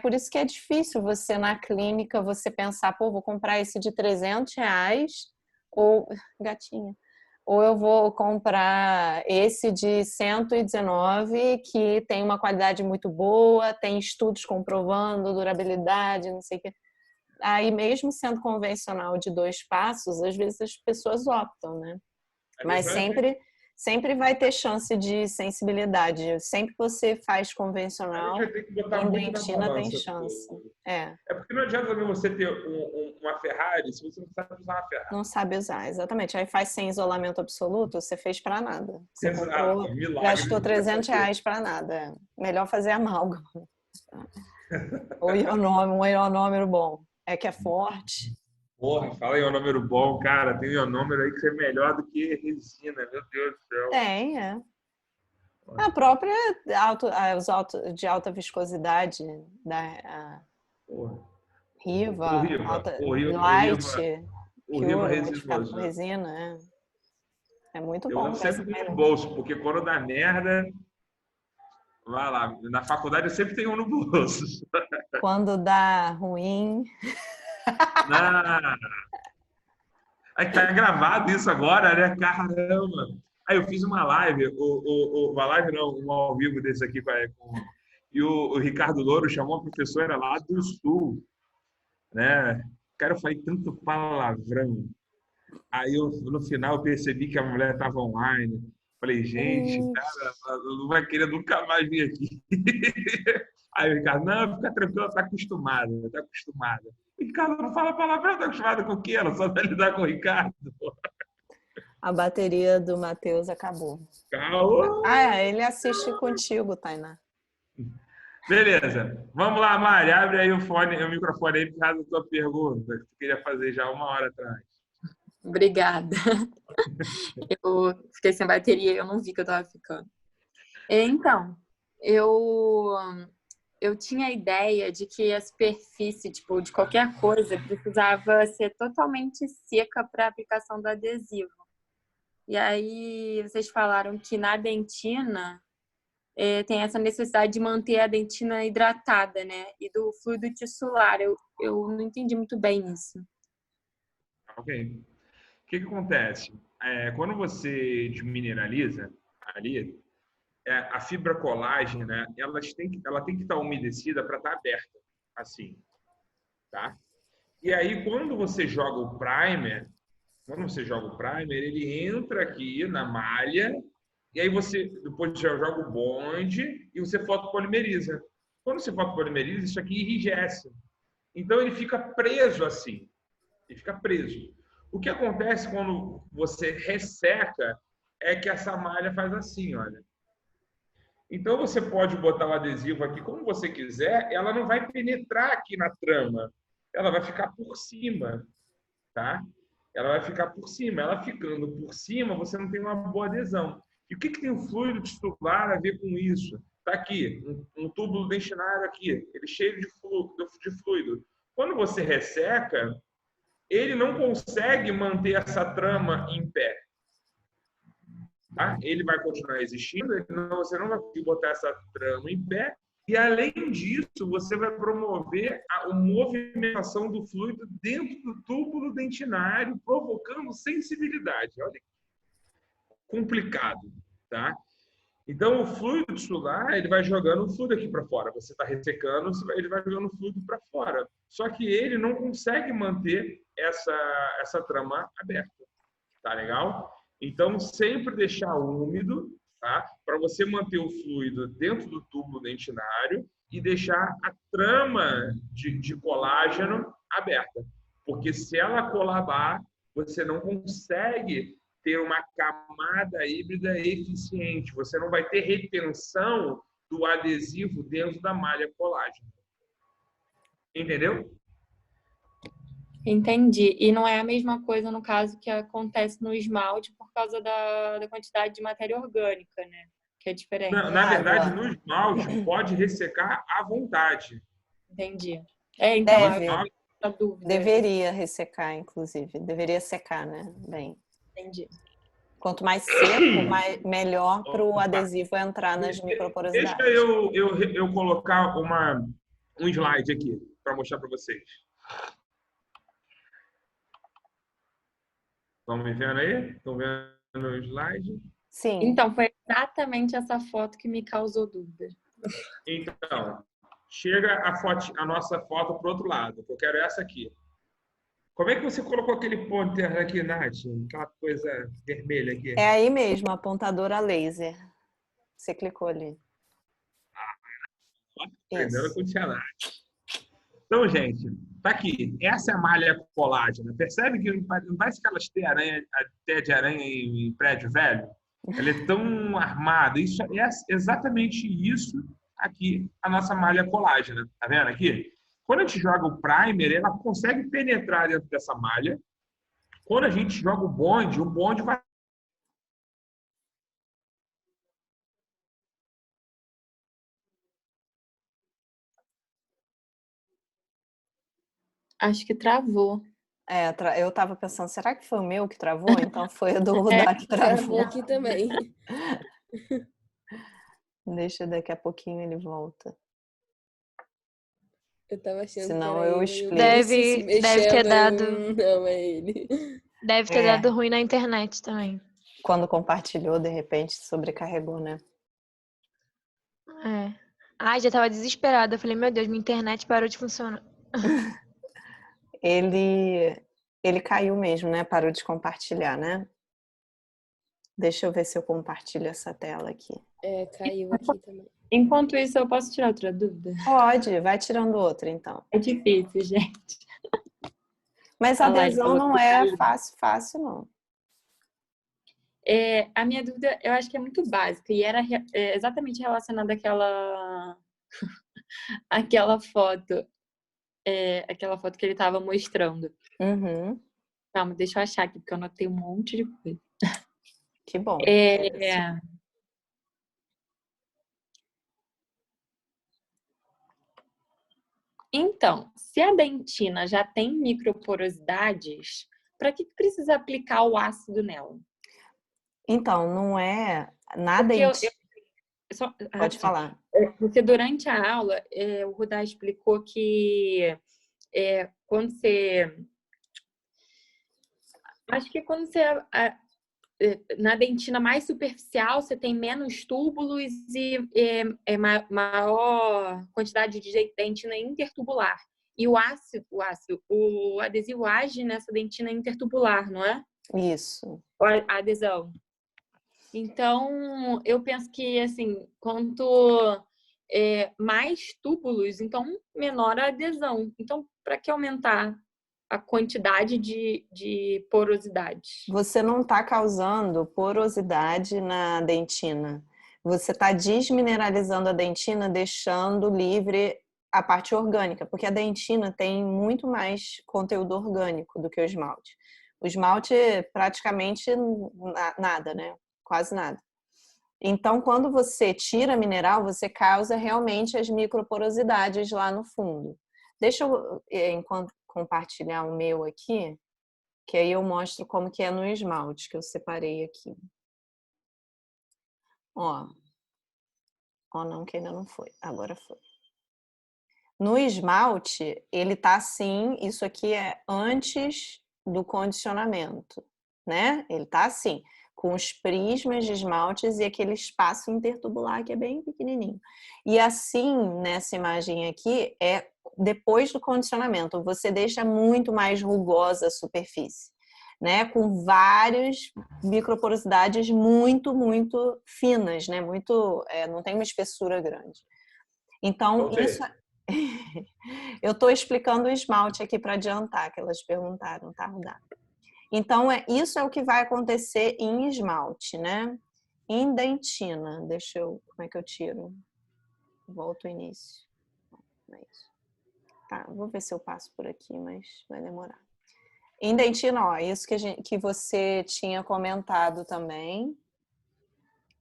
por isso que é difícil você, na clínica, você pensar, vou comprar esse de R$300, ou eu vou comprar esse de 119, que tem uma qualidade muito boa, tem estudos comprovando durabilidade, não sei o quê. Aí, mesmo sendo convencional de 2 passos, às vezes as pessoas optam, né? Mas sempre vai ter chance de sensibilidade. Sempre que você faz convencional, em dentina tem chance. É porque não adianta também você ter uma Ferrari se você não sabe usar uma Ferrari. Não sabe usar, exatamente. Aí faz sem isolamento absoluto, você fez para nada. Você gastou R$300 para nada. Melhor fazer amálgama. Ou um ionômero bom. É que é forte. Porra, fala ionômero bom, cara. Tem ionômero aí que é melhor do que resina, meu Deus do céu. Tem, A própria de alta viscosidade da Riva, Light, o Riva resinoso. Com resina, é muito eu bom. Eu sempre tenho no bolso, porque quando dá merda, vai lá. Na faculdade eu sempre tenho um no bolso. Quando dá ruim... Aí tá gravado isso agora, né? Caramba! Aí eu fiz uma live, uma live não, um ao vivo desse aqui e o Ricardo Louro chamou uma professora lá do Sul, né? Cara, eu falei tanto palavrão. Aí no final eu percebi que a mulher estava online. Falei, gente, cara, ela não vai querer nunca mais vir aqui. Aí o Ricardo, não, fica tranquilo, tá acostumada. O Ricardo não fala palavrão, tá acostumado com o quê? Ela só vai lidar com o Ricardo. A bateria do Matheus acabou. Calma. Ele assiste contigo, Tainá. Beleza. Vamos lá, Mari. Abre aí o microfone aí por causa da tua pergunta, que tu queria fazer já 1 hora atrás. Obrigada. Eu fiquei sem bateria e eu não vi que eu tava ficando. Então, eu tinha a ideia de que a superfície, tipo, de qualquer coisa precisava ser totalmente seca para a aplicação do adesivo. E aí vocês falaram que na dentina tem essa necessidade de manter a dentina hidratada, né? E do fluido tissular. Eu não entendi muito bem isso. Ok. O que acontece? Quando você desmineraliza ali, a fibra colágena, né, ela tem que estar umedecida para estar aberta, assim, tá? E aí, quando você joga o primer, ele entra aqui na malha, e aí você depois já joga o bonde e você fotopolimeriza. Quando você fotopolimeriza, isso aqui enrijece. Então, ele fica preso assim. Ele fica preso. O que acontece quando você resseca é que essa malha faz assim, olha. Então, você pode botar o adesivo aqui como você quiser, ela não vai penetrar aqui na trama. Ela vai ficar por cima, tá? Ela vai ficar por cima. Ela ficando por cima, você não tem uma boa adesão. E o que tem o fluido tisular a ver com isso? Está aqui, um túbulo dentinário aqui, ele cheio de fluido. Quando você resseca, ele não consegue manter essa trama em pé. Tá? Ele vai continuar existindo, você não vai conseguir botar essa trama em pé, e além disso, você vai promover a movimentação do fluido dentro do túbulo dentinário, provocando sensibilidade. Olha, complicado, tá? Então, o fluido tisular, ele vai jogando o fluido aqui para fora. Você está ressecando, ele vai jogando o fluido para fora. Só que ele não consegue manter essa trama aberta. Tá legal? Então, sempre deixar úmido, tá? Para você manter o fluido dentro do tubo dentinário e deixar a trama de colágeno aberta. Porque se ela colabar, você não consegue ter uma camada híbrida eficiente. Você não vai ter retenção do adesivo dentro da malha colágeno. Entendeu? Entendi. E não é a mesma coisa no caso que acontece no esmalte por causa da quantidade de matéria orgânica, né? Que é diferente. Na verdade, no esmalte pode ressecar à vontade. Entendi. Então, a dúvida. Deveria ressecar, inclusive. Deveria secar, né? Bem. Entendi. Quanto mais seco, melhor para o adesivo entrar nas microporosidades. Deixa eu colocar um slide aqui para mostrar para vocês. Estão me vendo aí? Estão vendo o slide? Sim. Então, foi exatamente essa foto que me causou dúvida. Então, chega a nossa foto para o outro lado, que eu quero essa aqui. Como é que você colocou aquele pointer aqui, Nath? Aquela coisa vermelha aqui. É aí mesmo, apontadora laser. Você clicou ali. Aprendendo com o tia Nath. Então, gente, tá aqui. Essa é a malha colágena. Percebe que não parece aquelas teia de aranha em prédio velho? Ela é tão armada. Isso é exatamente isso aqui, a nossa malha colágena. Tá vendo aqui? Quando a gente joga o primer, ela consegue penetrar dentro dessa malha. Quando a gente joga o bonde vai... Acho que travou. Eu estava pensando, será que foi o meu que travou? Então foi o do Rudá que travou. Aqui também. Deixa, daqui a pouquinho ele volta. Eu tava achando Senão que eu ele. explico. Deve ter dado. Não, é ele. Deve ter dado ruim na internet também. Quando compartilhou, de repente, sobrecarregou, né? Ai, já tava desesperada. Eu falei, meu Deus, minha internet parou de funcionar. Ele caiu mesmo, né? Parou de compartilhar, né? Deixa eu ver se eu compartilho essa tela aqui. Caiu aqui também. Enquanto isso, eu posso tirar outra dúvida? Pode, vai tirando outra, então. É difícil, gente. Mas a adesão não é fácil, não. A minha dúvida, eu acho que é muito básica. E era exatamente relacionada aquela foto que ele estava mostrando. Uhum. Calma, deixa eu achar aqui, porque eu anotei um monte de coisa. Que bom. Então, se a dentina já tem microporosidades, para que precisa aplicar o ácido nela? Então, não é nada... Pode falar. Porque durante a aula, o Rudá explicou que quando você... Acho que quando você... na dentina mais superficial, você tem menos túbulos e maior quantidade de dentina intertubular. E o adesivo age nessa dentina intertubular, não é? Isso. A adesão. Então, eu penso que, assim, quanto mais túbulos, então menor a adesão. Então, para que aumentar a quantidade de porosidade? Você não está causando porosidade na dentina. Você está desmineralizando a dentina, deixando livre a parte orgânica, porque a dentina tem muito mais conteúdo orgânico do que o esmalte. O esmalte praticamente nada, né? Quase nada. Então, quando você tira mineral, você causa realmente as microporosidades lá no fundo. Deixa eu compartilhar o meu aqui, que aí eu mostro como que é no esmalte, que eu separei aqui. Ó não, que ainda não foi. Agora foi. No esmalte, ele tá assim, isso aqui é antes do condicionamento, né? Ele tá assim, com os prismas de esmaltes e aquele espaço intertubular que é bem pequenininho. E assim, nessa imagem aqui, é depois do condicionamento. Você deixa muito mais rugosa a superfície, né? Com várias microporosidades muito, muito finas, né? Não tem uma espessura grande. Então, isso... Eu estou explicando o esmalte aqui para adiantar, que elas perguntaram, tá, Rudá? Então, isso é o que vai acontecer em esmalte, né? Em dentina, como é que eu tiro? Volto ao início. Não é isso. Tá, vou ver se eu passo por aqui, mas vai demorar. Em dentina, ó, isso que você tinha comentado também,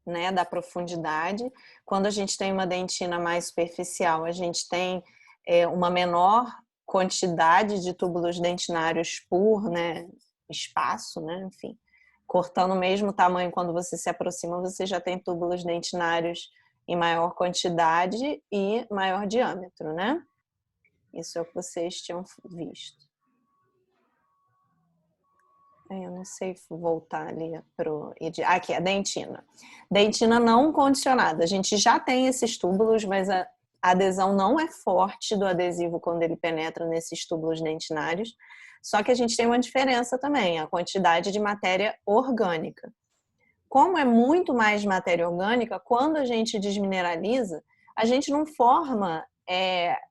né, da profundidade. Quando a gente tem uma dentina mais superficial, a gente tem uma menor quantidade de túbulos dentinários por, né, espaço, né, enfim. Cortando o mesmo tamanho, quando você se aproxima, você já tem túbulos dentinários em maior quantidade e maior diâmetro, né? Isso é o que vocês tinham visto. Eu não sei voltar ali pro... Aqui, a dentina. Dentina não condicionada. A gente já tem esses túbulos, mas a adesão não é forte do adesivo quando ele penetra nesses túbulos dentinários. Só que a gente tem uma diferença também, a quantidade de matéria orgânica. Como é muito mais matéria orgânica, quando a gente desmineraliza, a gente não forma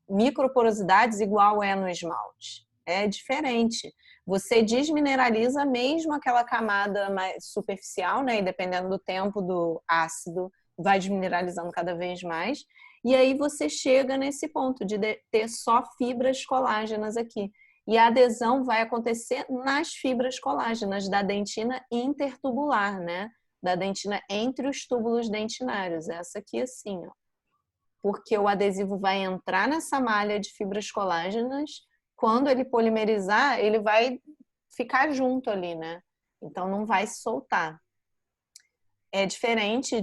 microporosidades igual é no esmalte. É diferente. Você desmineraliza mesmo aquela camada mais superficial, né? E dependendo do tempo do ácido, vai desmineralizando cada vez mais. E aí você chega nesse ponto de ter só fibras colágenas aqui. E a adesão vai acontecer nas fibras colágenas da dentina intertubular, né? Da dentina entre os túbulos dentinários. Essa aqui assim, ó. Porque o adesivo vai entrar nessa malha de fibras colágenas. Quando ele polimerizar, ele vai ficar junto ali, né? Então não vai se soltar. É diferente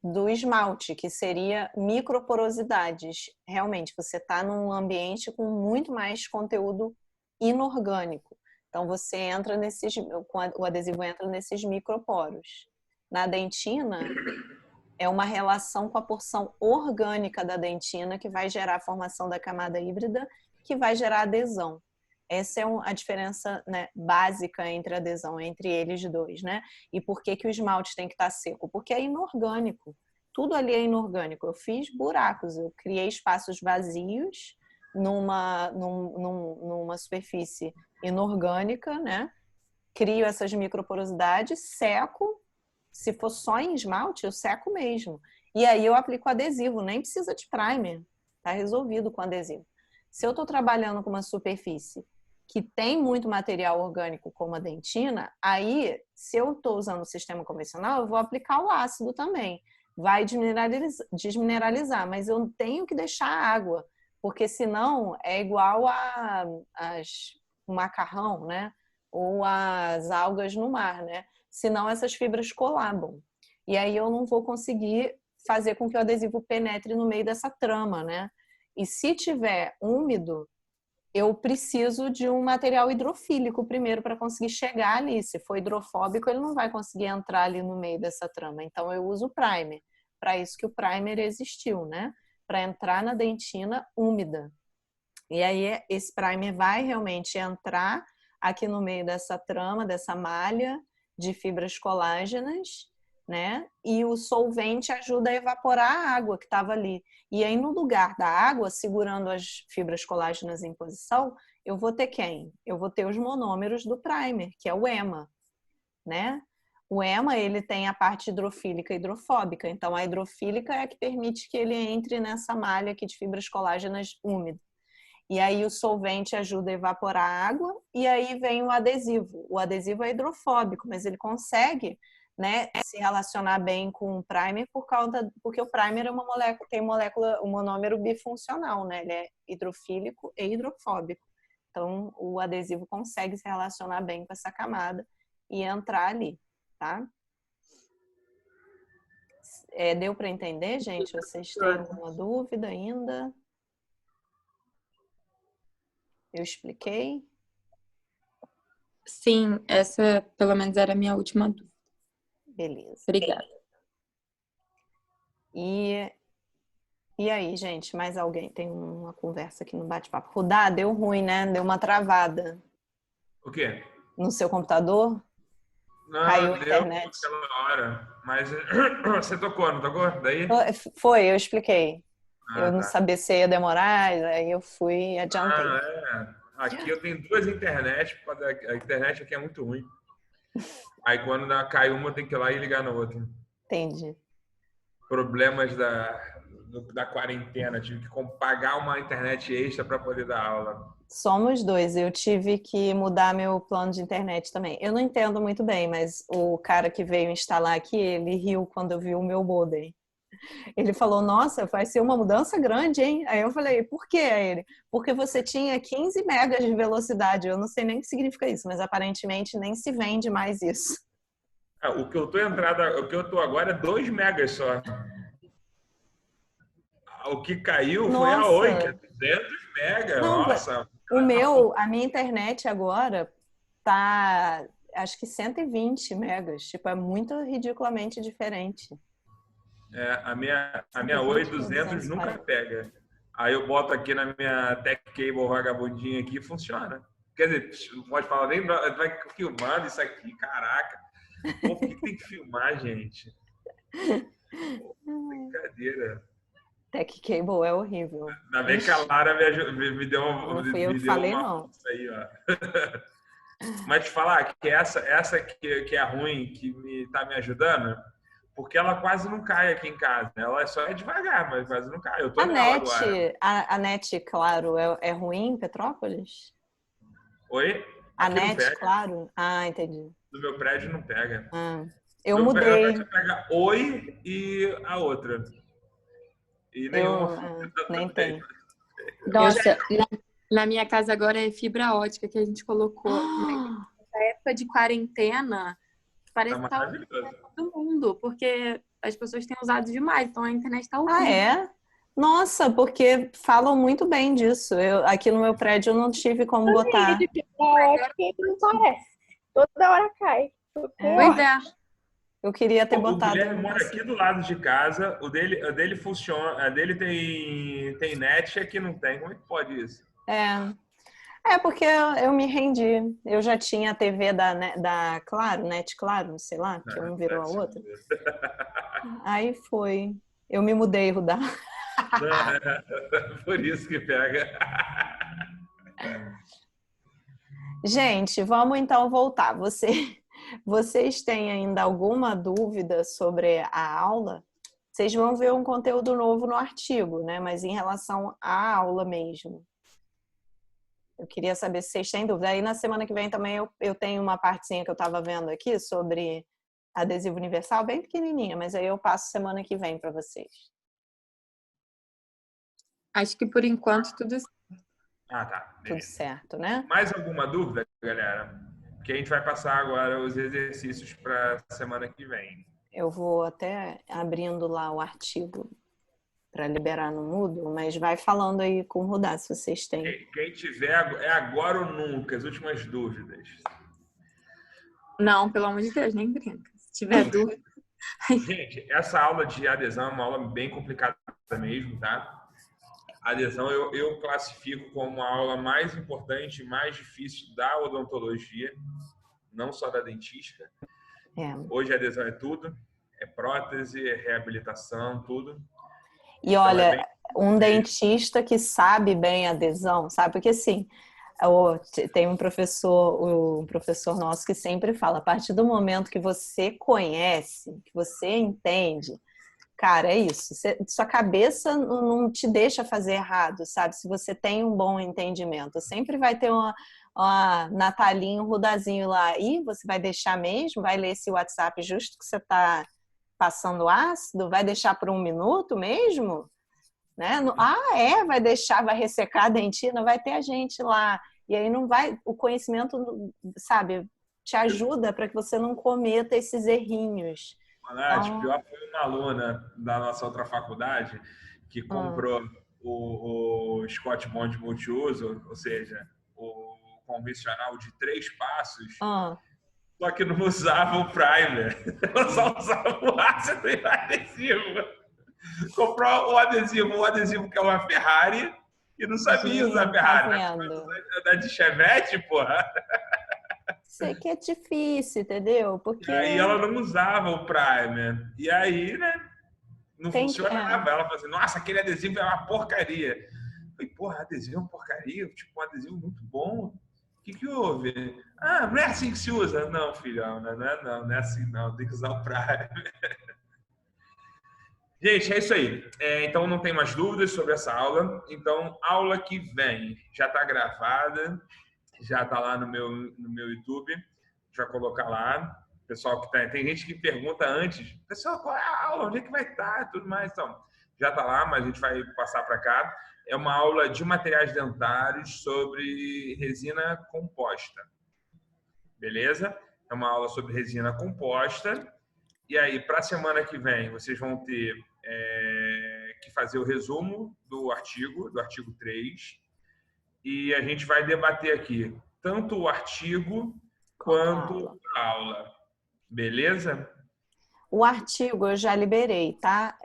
do esmalte, que seria microporosidades. Realmente, você está num ambiente com muito mais conteúdo inorgânico. Então você entra o adesivo entra nesses microporos. Na dentina, é uma relação com a porção orgânica da dentina que vai gerar a formação da camada híbrida, que vai gerar adesão. Essa é a diferença, né, básica entre a adesão, entre eles dois, né? E por que o esmalte tem que estar seco? Porque é inorgânico. Tudo ali é inorgânico. Eu fiz buracos, eu criei espaços vazios numa superfície inorgânica, né? Crio essas microporosidades, seco. Se for só em esmalte, eu seco mesmo. E aí eu aplico adesivo, nem precisa de primer. Está resolvido com adesivo. Se eu estou trabalhando com uma superfície que tem muito material orgânico, como a dentina, aí, se eu estou usando o sistema convencional, eu vou aplicar o ácido também. Vai desmineralizar, mas eu tenho que deixar a água, porque senão é igual o macarrão, né? Ou as algas no mar, né? Senão essas fibras colabam. E aí eu não vou conseguir fazer com que o adesivo penetre no meio dessa trama, né? E se tiver úmido, eu preciso de um material hidrofílico primeiro para conseguir chegar ali. Se for hidrofóbico, ele não vai conseguir entrar ali no meio dessa trama. Então, eu uso o primer. Para isso que o primer existiu, né? Para entrar na dentina úmida. E aí, esse primer vai realmente entrar aqui no meio dessa trama, dessa malha de fibras colágenas, né? E o solvente ajuda a evaporar a água que estava ali. E aí, no lugar da água, segurando as fibras colágenas em posição, eu vou ter quem? Eu vou ter os monômeros do primer, que é o EMA, né? O EMA, ele tem a parte hidrofílica e hidrofóbica. Então, a hidrofílica é a que permite que ele entre nessa malha aqui de fibras colágenas úmida. E aí, o solvente ajuda a evaporar a água. E aí vem o adesivo. O adesivo é hidrofóbico, mas ele consegue, né, se relacionar bem com o primer porque o primer é uma molécula, tem um monômero bifuncional, né? Ele é hidrofílico e hidrofóbico. Então, o adesivo consegue se relacionar bem com essa camada e entrar ali, tá? Deu para entender, gente? Vocês têm alguma dúvida ainda? Eu expliquei? Sim, essa pelo menos era a minha última dúvida. Beleza. Obrigada. E aí, gente, mais alguém? Tem uma conversa aqui no bate-papo. Rudá, deu ruim, né? Deu uma travada. O quê? No seu computador? Não, Caiu a deu internet. aquela hora. Mas você tocou, não tocou? Daí? Foi, eu expliquei. Eu não Tá. sabia se ia demorar, aí eu fui e adiantei. Aqui eu tenho duas internets, a internet aqui é muito ruim. Aí quando cai uma, eu tenho que ir lá e ligar na outra. Entendi. Problemas da quarentena, tive que pagar uma internet extra para poder dar aula. Somos dois, eu tive que mudar meu plano de internet também. Eu não entendo muito bem, mas o cara que veio instalar aqui, ele riu quando eu vi o meu modem. Ele falou, nossa, vai ser uma mudança grande, hein? Aí eu falei, por quê? Aí ele, porque você tinha 15 megas de velocidade. Eu não sei nem o que significa isso, mas aparentemente nem se vende mais isso. O que eu tô agora é 2 megas só. O que caiu foi a Oi, que é 200 megas. Não, nossa. A minha internet agora tá, acho que 120 megas. Tipo, é muito ridiculamente diferente. A minha Oi 200 nunca pega. Aí eu boto aqui na minha Tech Cable vagabundinha aqui e funciona. Quer dizer, não pode falar nem, vai filmando isso aqui, caraca. Pô, por que tem que filmar, gente? Pô, brincadeira. Tech Cable é horrível. Ainda bem que a Lara me deu uma... Não fui eu que falei, não. Isso aí, ó. Mas te falar que essa que é ruim, que tá me ajudando, porque ela quase não cai aqui em casa. Ela só é devagar, mas quase não cai. Eu tô nela agora. A net, claro, é ruim em Petrópolis? Oi? A net, claro? Ah, entendi. No meu prédio não pega. Eu mudei. Meu prédio pega Oi e a outra. E nenhuma. Nem tem. Nossa, na minha casa agora é fibra ótica que a gente colocou. Na época de quarentena, parece que tá todo mundo, porque as pessoas têm usado demais, então a internet tá horrível. Ah, é? Nossa, porque falam muito bem disso. Aqui no meu prédio eu não tive como botar. De fibra ótica não parece. Toda hora cai. Pois é. Eu queria ter botado. O Guilherme mora aqui do lado de casa, o dele funciona, a dele tem net e aqui não tem. Como é que pode isso? Porque eu me rendi. Eu já tinha a TV da Claro, Net Claro, sei lá, que um virou a outra. Aí foi. Eu me mudei, Rudá. Por isso que pega. Gente, vamos então voltar. Vocês têm ainda alguma dúvida sobre a aula? Vocês vão ver um conteúdo novo no artigo, né? Mas em relação à aula mesmo. Eu queria saber se vocês têm dúvida. Aí na semana que vem também eu tenho uma partezinha que eu estava vendo aqui sobre adesivo universal, bem pequenininha, mas aí eu passo semana que vem para vocês. Acho que por enquanto tudo certo. Ah, tá. Tudo Beleza. certo, né? Mais alguma dúvida, galera? Porque a gente vai passar agora os exercícios para semana que vem. Eu vou até abrindo lá o artigo para liberar no Moodle, mas vai falando aí com o Rudá, se vocês têm. Quem tiver, é agora ou nunca, as últimas dúvidas. Não, pelo amor de Deus, nem brinca. Se tiver dúvida. Gente, essa aula de adesão é uma aula bem complicada mesmo, tá? A adesão eu classifico como a aula mais importante e mais difícil da odontologia, não só da dentística. Hoje a adesão é tudo, é prótese, é reabilitação, tudo. E olha, um dentista que sabe bem a adesão, sabe? Porque assim, tem um professor nosso que sempre fala, a partir do momento que você conhece, que você entende, cara, é isso. Sua cabeça não te deixa fazer errado, sabe? Se você tem um bom entendimento. Sempre vai ter uma Natalinha, um Rudazinho lá. E você vai deixar mesmo? Vai ler esse WhatsApp justo que você está passando ácido? Vai deixar por 1 minuto mesmo? Né? Vai deixar, vai ressecar a dentina? Vai ter a gente lá. E aí não vai... O conhecimento, sabe, te ajuda para que você não cometa esses errinhos. Pior foi uma aluna da nossa outra faculdade que comprou o Scott Bond multiuso, ou seja, o convencional de 3 passos, só que não usava o primer, ela só usava o ácido e o adesivo. Comprou o adesivo que é uma Ferrari e não sabia usar Ferrari. Tá de Chevette, porra. Sei que é difícil, entendeu? Porque e aí ela não usava o primer. E aí, né? Não funcionava. Ela falou assim, nossa, aquele adesivo é uma porcaria. Eu falei, porra, adesivo é uma porcaria? Tipo, um adesivo muito bom. O que houve? Não é assim que se usa. Não, filhão, não é assim não. Tem que usar o primer. Gente, é isso aí. Então, não tem mais dúvidas sobre essa aula. Então, aula que vem já está gravada. Já está lá no meu YouTube, já colocar lá. Pessoal que tem gente que pergunta antes, pessoal, qual é a aula? Onde é que vai estar? Tudo mais. Então, já está lá, mas a gente vai passar para cá. É uma aula de materiais dentários sobre resina composta. Beleza? É uma aula sobre resina composta. E aí, para a semana que vem, vocês vão ter que fazer o resumo do artigo 3. E a gente vai debater aqui tanto o artigo quanto a aula. Beleza? O artigo eu já liberei, tá?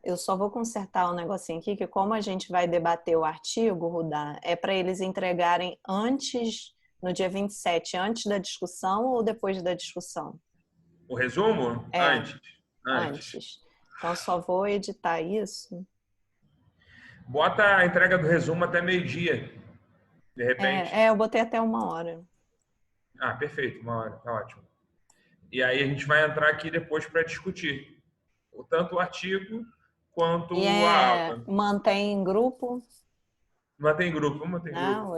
Eu só vou consertar um negocinho aqui, que como a gente vai debater o artigo, Rudá, é para eles entregarem antes, no dia 27, antes da discussão ou depois da discussão? O resumo? Antes. Então, só vou editar isso. Bota a entrega do resumo até meio-dia. De repente. Eu botei até 1 hora. Perfeito, 1 hora, tá ótimo. E aí a gente vai entrar aqui depois para discutir tanto o artigo quanto a aula. Mantém grupo? Mantém grupo.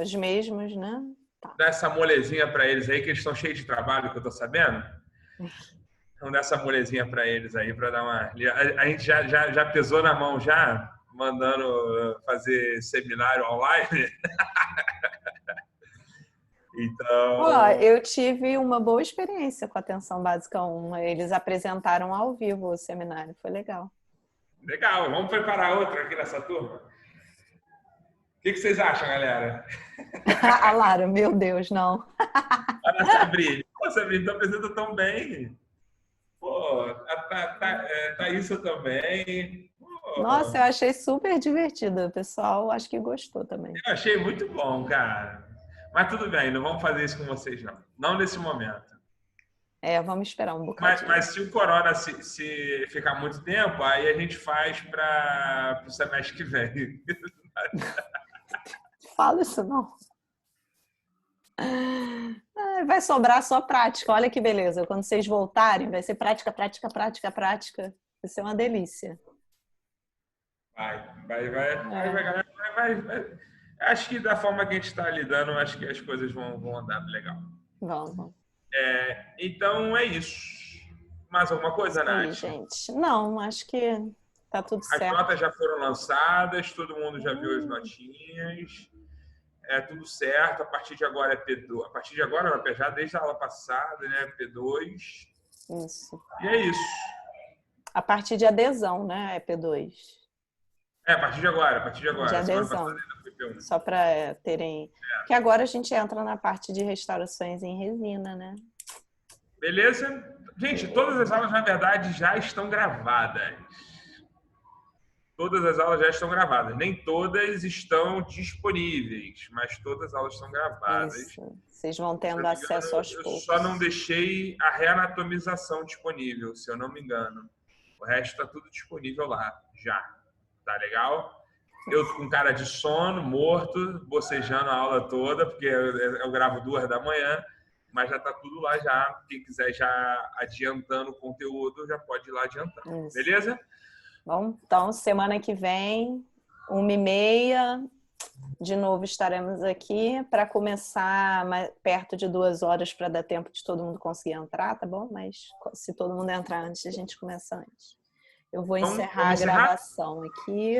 Os mesmos, né? Tá. Dá essa molezinha para eles aí, que eles estão cheios de trabalho, que eu tô sabendo. Então dá essa molezinha para eles aí, para dar uma... A gente já pesou na mão, já, mandando fazer seminário online. Então... eu tive uma boa experiência com a Atenção Básica 1. Eles apresentaram ao vivo o seminário. Foi legal. Legal. Vamos preparar outra aqui nessa turma? O que vocês acham, galera? A Lara, meu Deus, não. Olha a Sabrina. Pô, Sabrina, tu apresenta tão bem. Pô, a Thaísa também. Pô. Nossa, eu achei super divertido. O pessoal acho que gostou também. Eu achei muito bom, cara. Mas tudo bem, não vamos fazer isso com vocês, não. Não nesse momento. Vamos esperar um bocadinho. Mas se o corona se ficar muito tempo, aí a gente faz para o semestre que vem. Fala isso não. Vai sobrar só prática. Olha que beleza. Quando vocês voltarem, vai ser prática, prática, prática, prática. Vai ser uma delícia. Vai, galera. Vai. Acho que da forma que a gente está lidando, acho que as coisas vão andar legal. Vamos. Então é isso. Mais alguma coisa, Nath? Gente. Não, acho que tá tudo As certo. notas já foram lançadas, todo mundo já viu as notinhas. É tudo certo. A partir de agora é P2. A partir de agora, já desde a aula passada, né? P2. Isso. E é isso. A partir de adesão, né? É P2. A partir de agora. De adesão. Só para terem... Porque agora a gente entra na parte de restaurações em resina, né? Beleza? Gente, todas as aulas, na verdade, já estão gravadas. Todas as aulas já estão gravadas. Nem todas estão disponíveis, mas todas as aulas estão gravadas. Isso. Vocês vão tendo acesso aos poucos. Eu só não deixei a reanatomização disponível, se eu não me engano. O resto está tudo disponível lá, já. Tá legal? Eu tô com cara de sono, morto, bocejando a aula toda, porque eu gravo 2 da manhã, mas já tá tudo lá já. Quem quiser já adiantando o conteúdo, já pode ir lá adiantando. Isso. Beleza? Bom, então semana que vem, 1h30, de novo estaremos aqui para começar perto de 2 horas para dar tempo de todo mundo conseguir entrar, tá bom? Mas se todo mundo entrar antes, a gente começa antes. Eu vou encerrar a gravação aqui.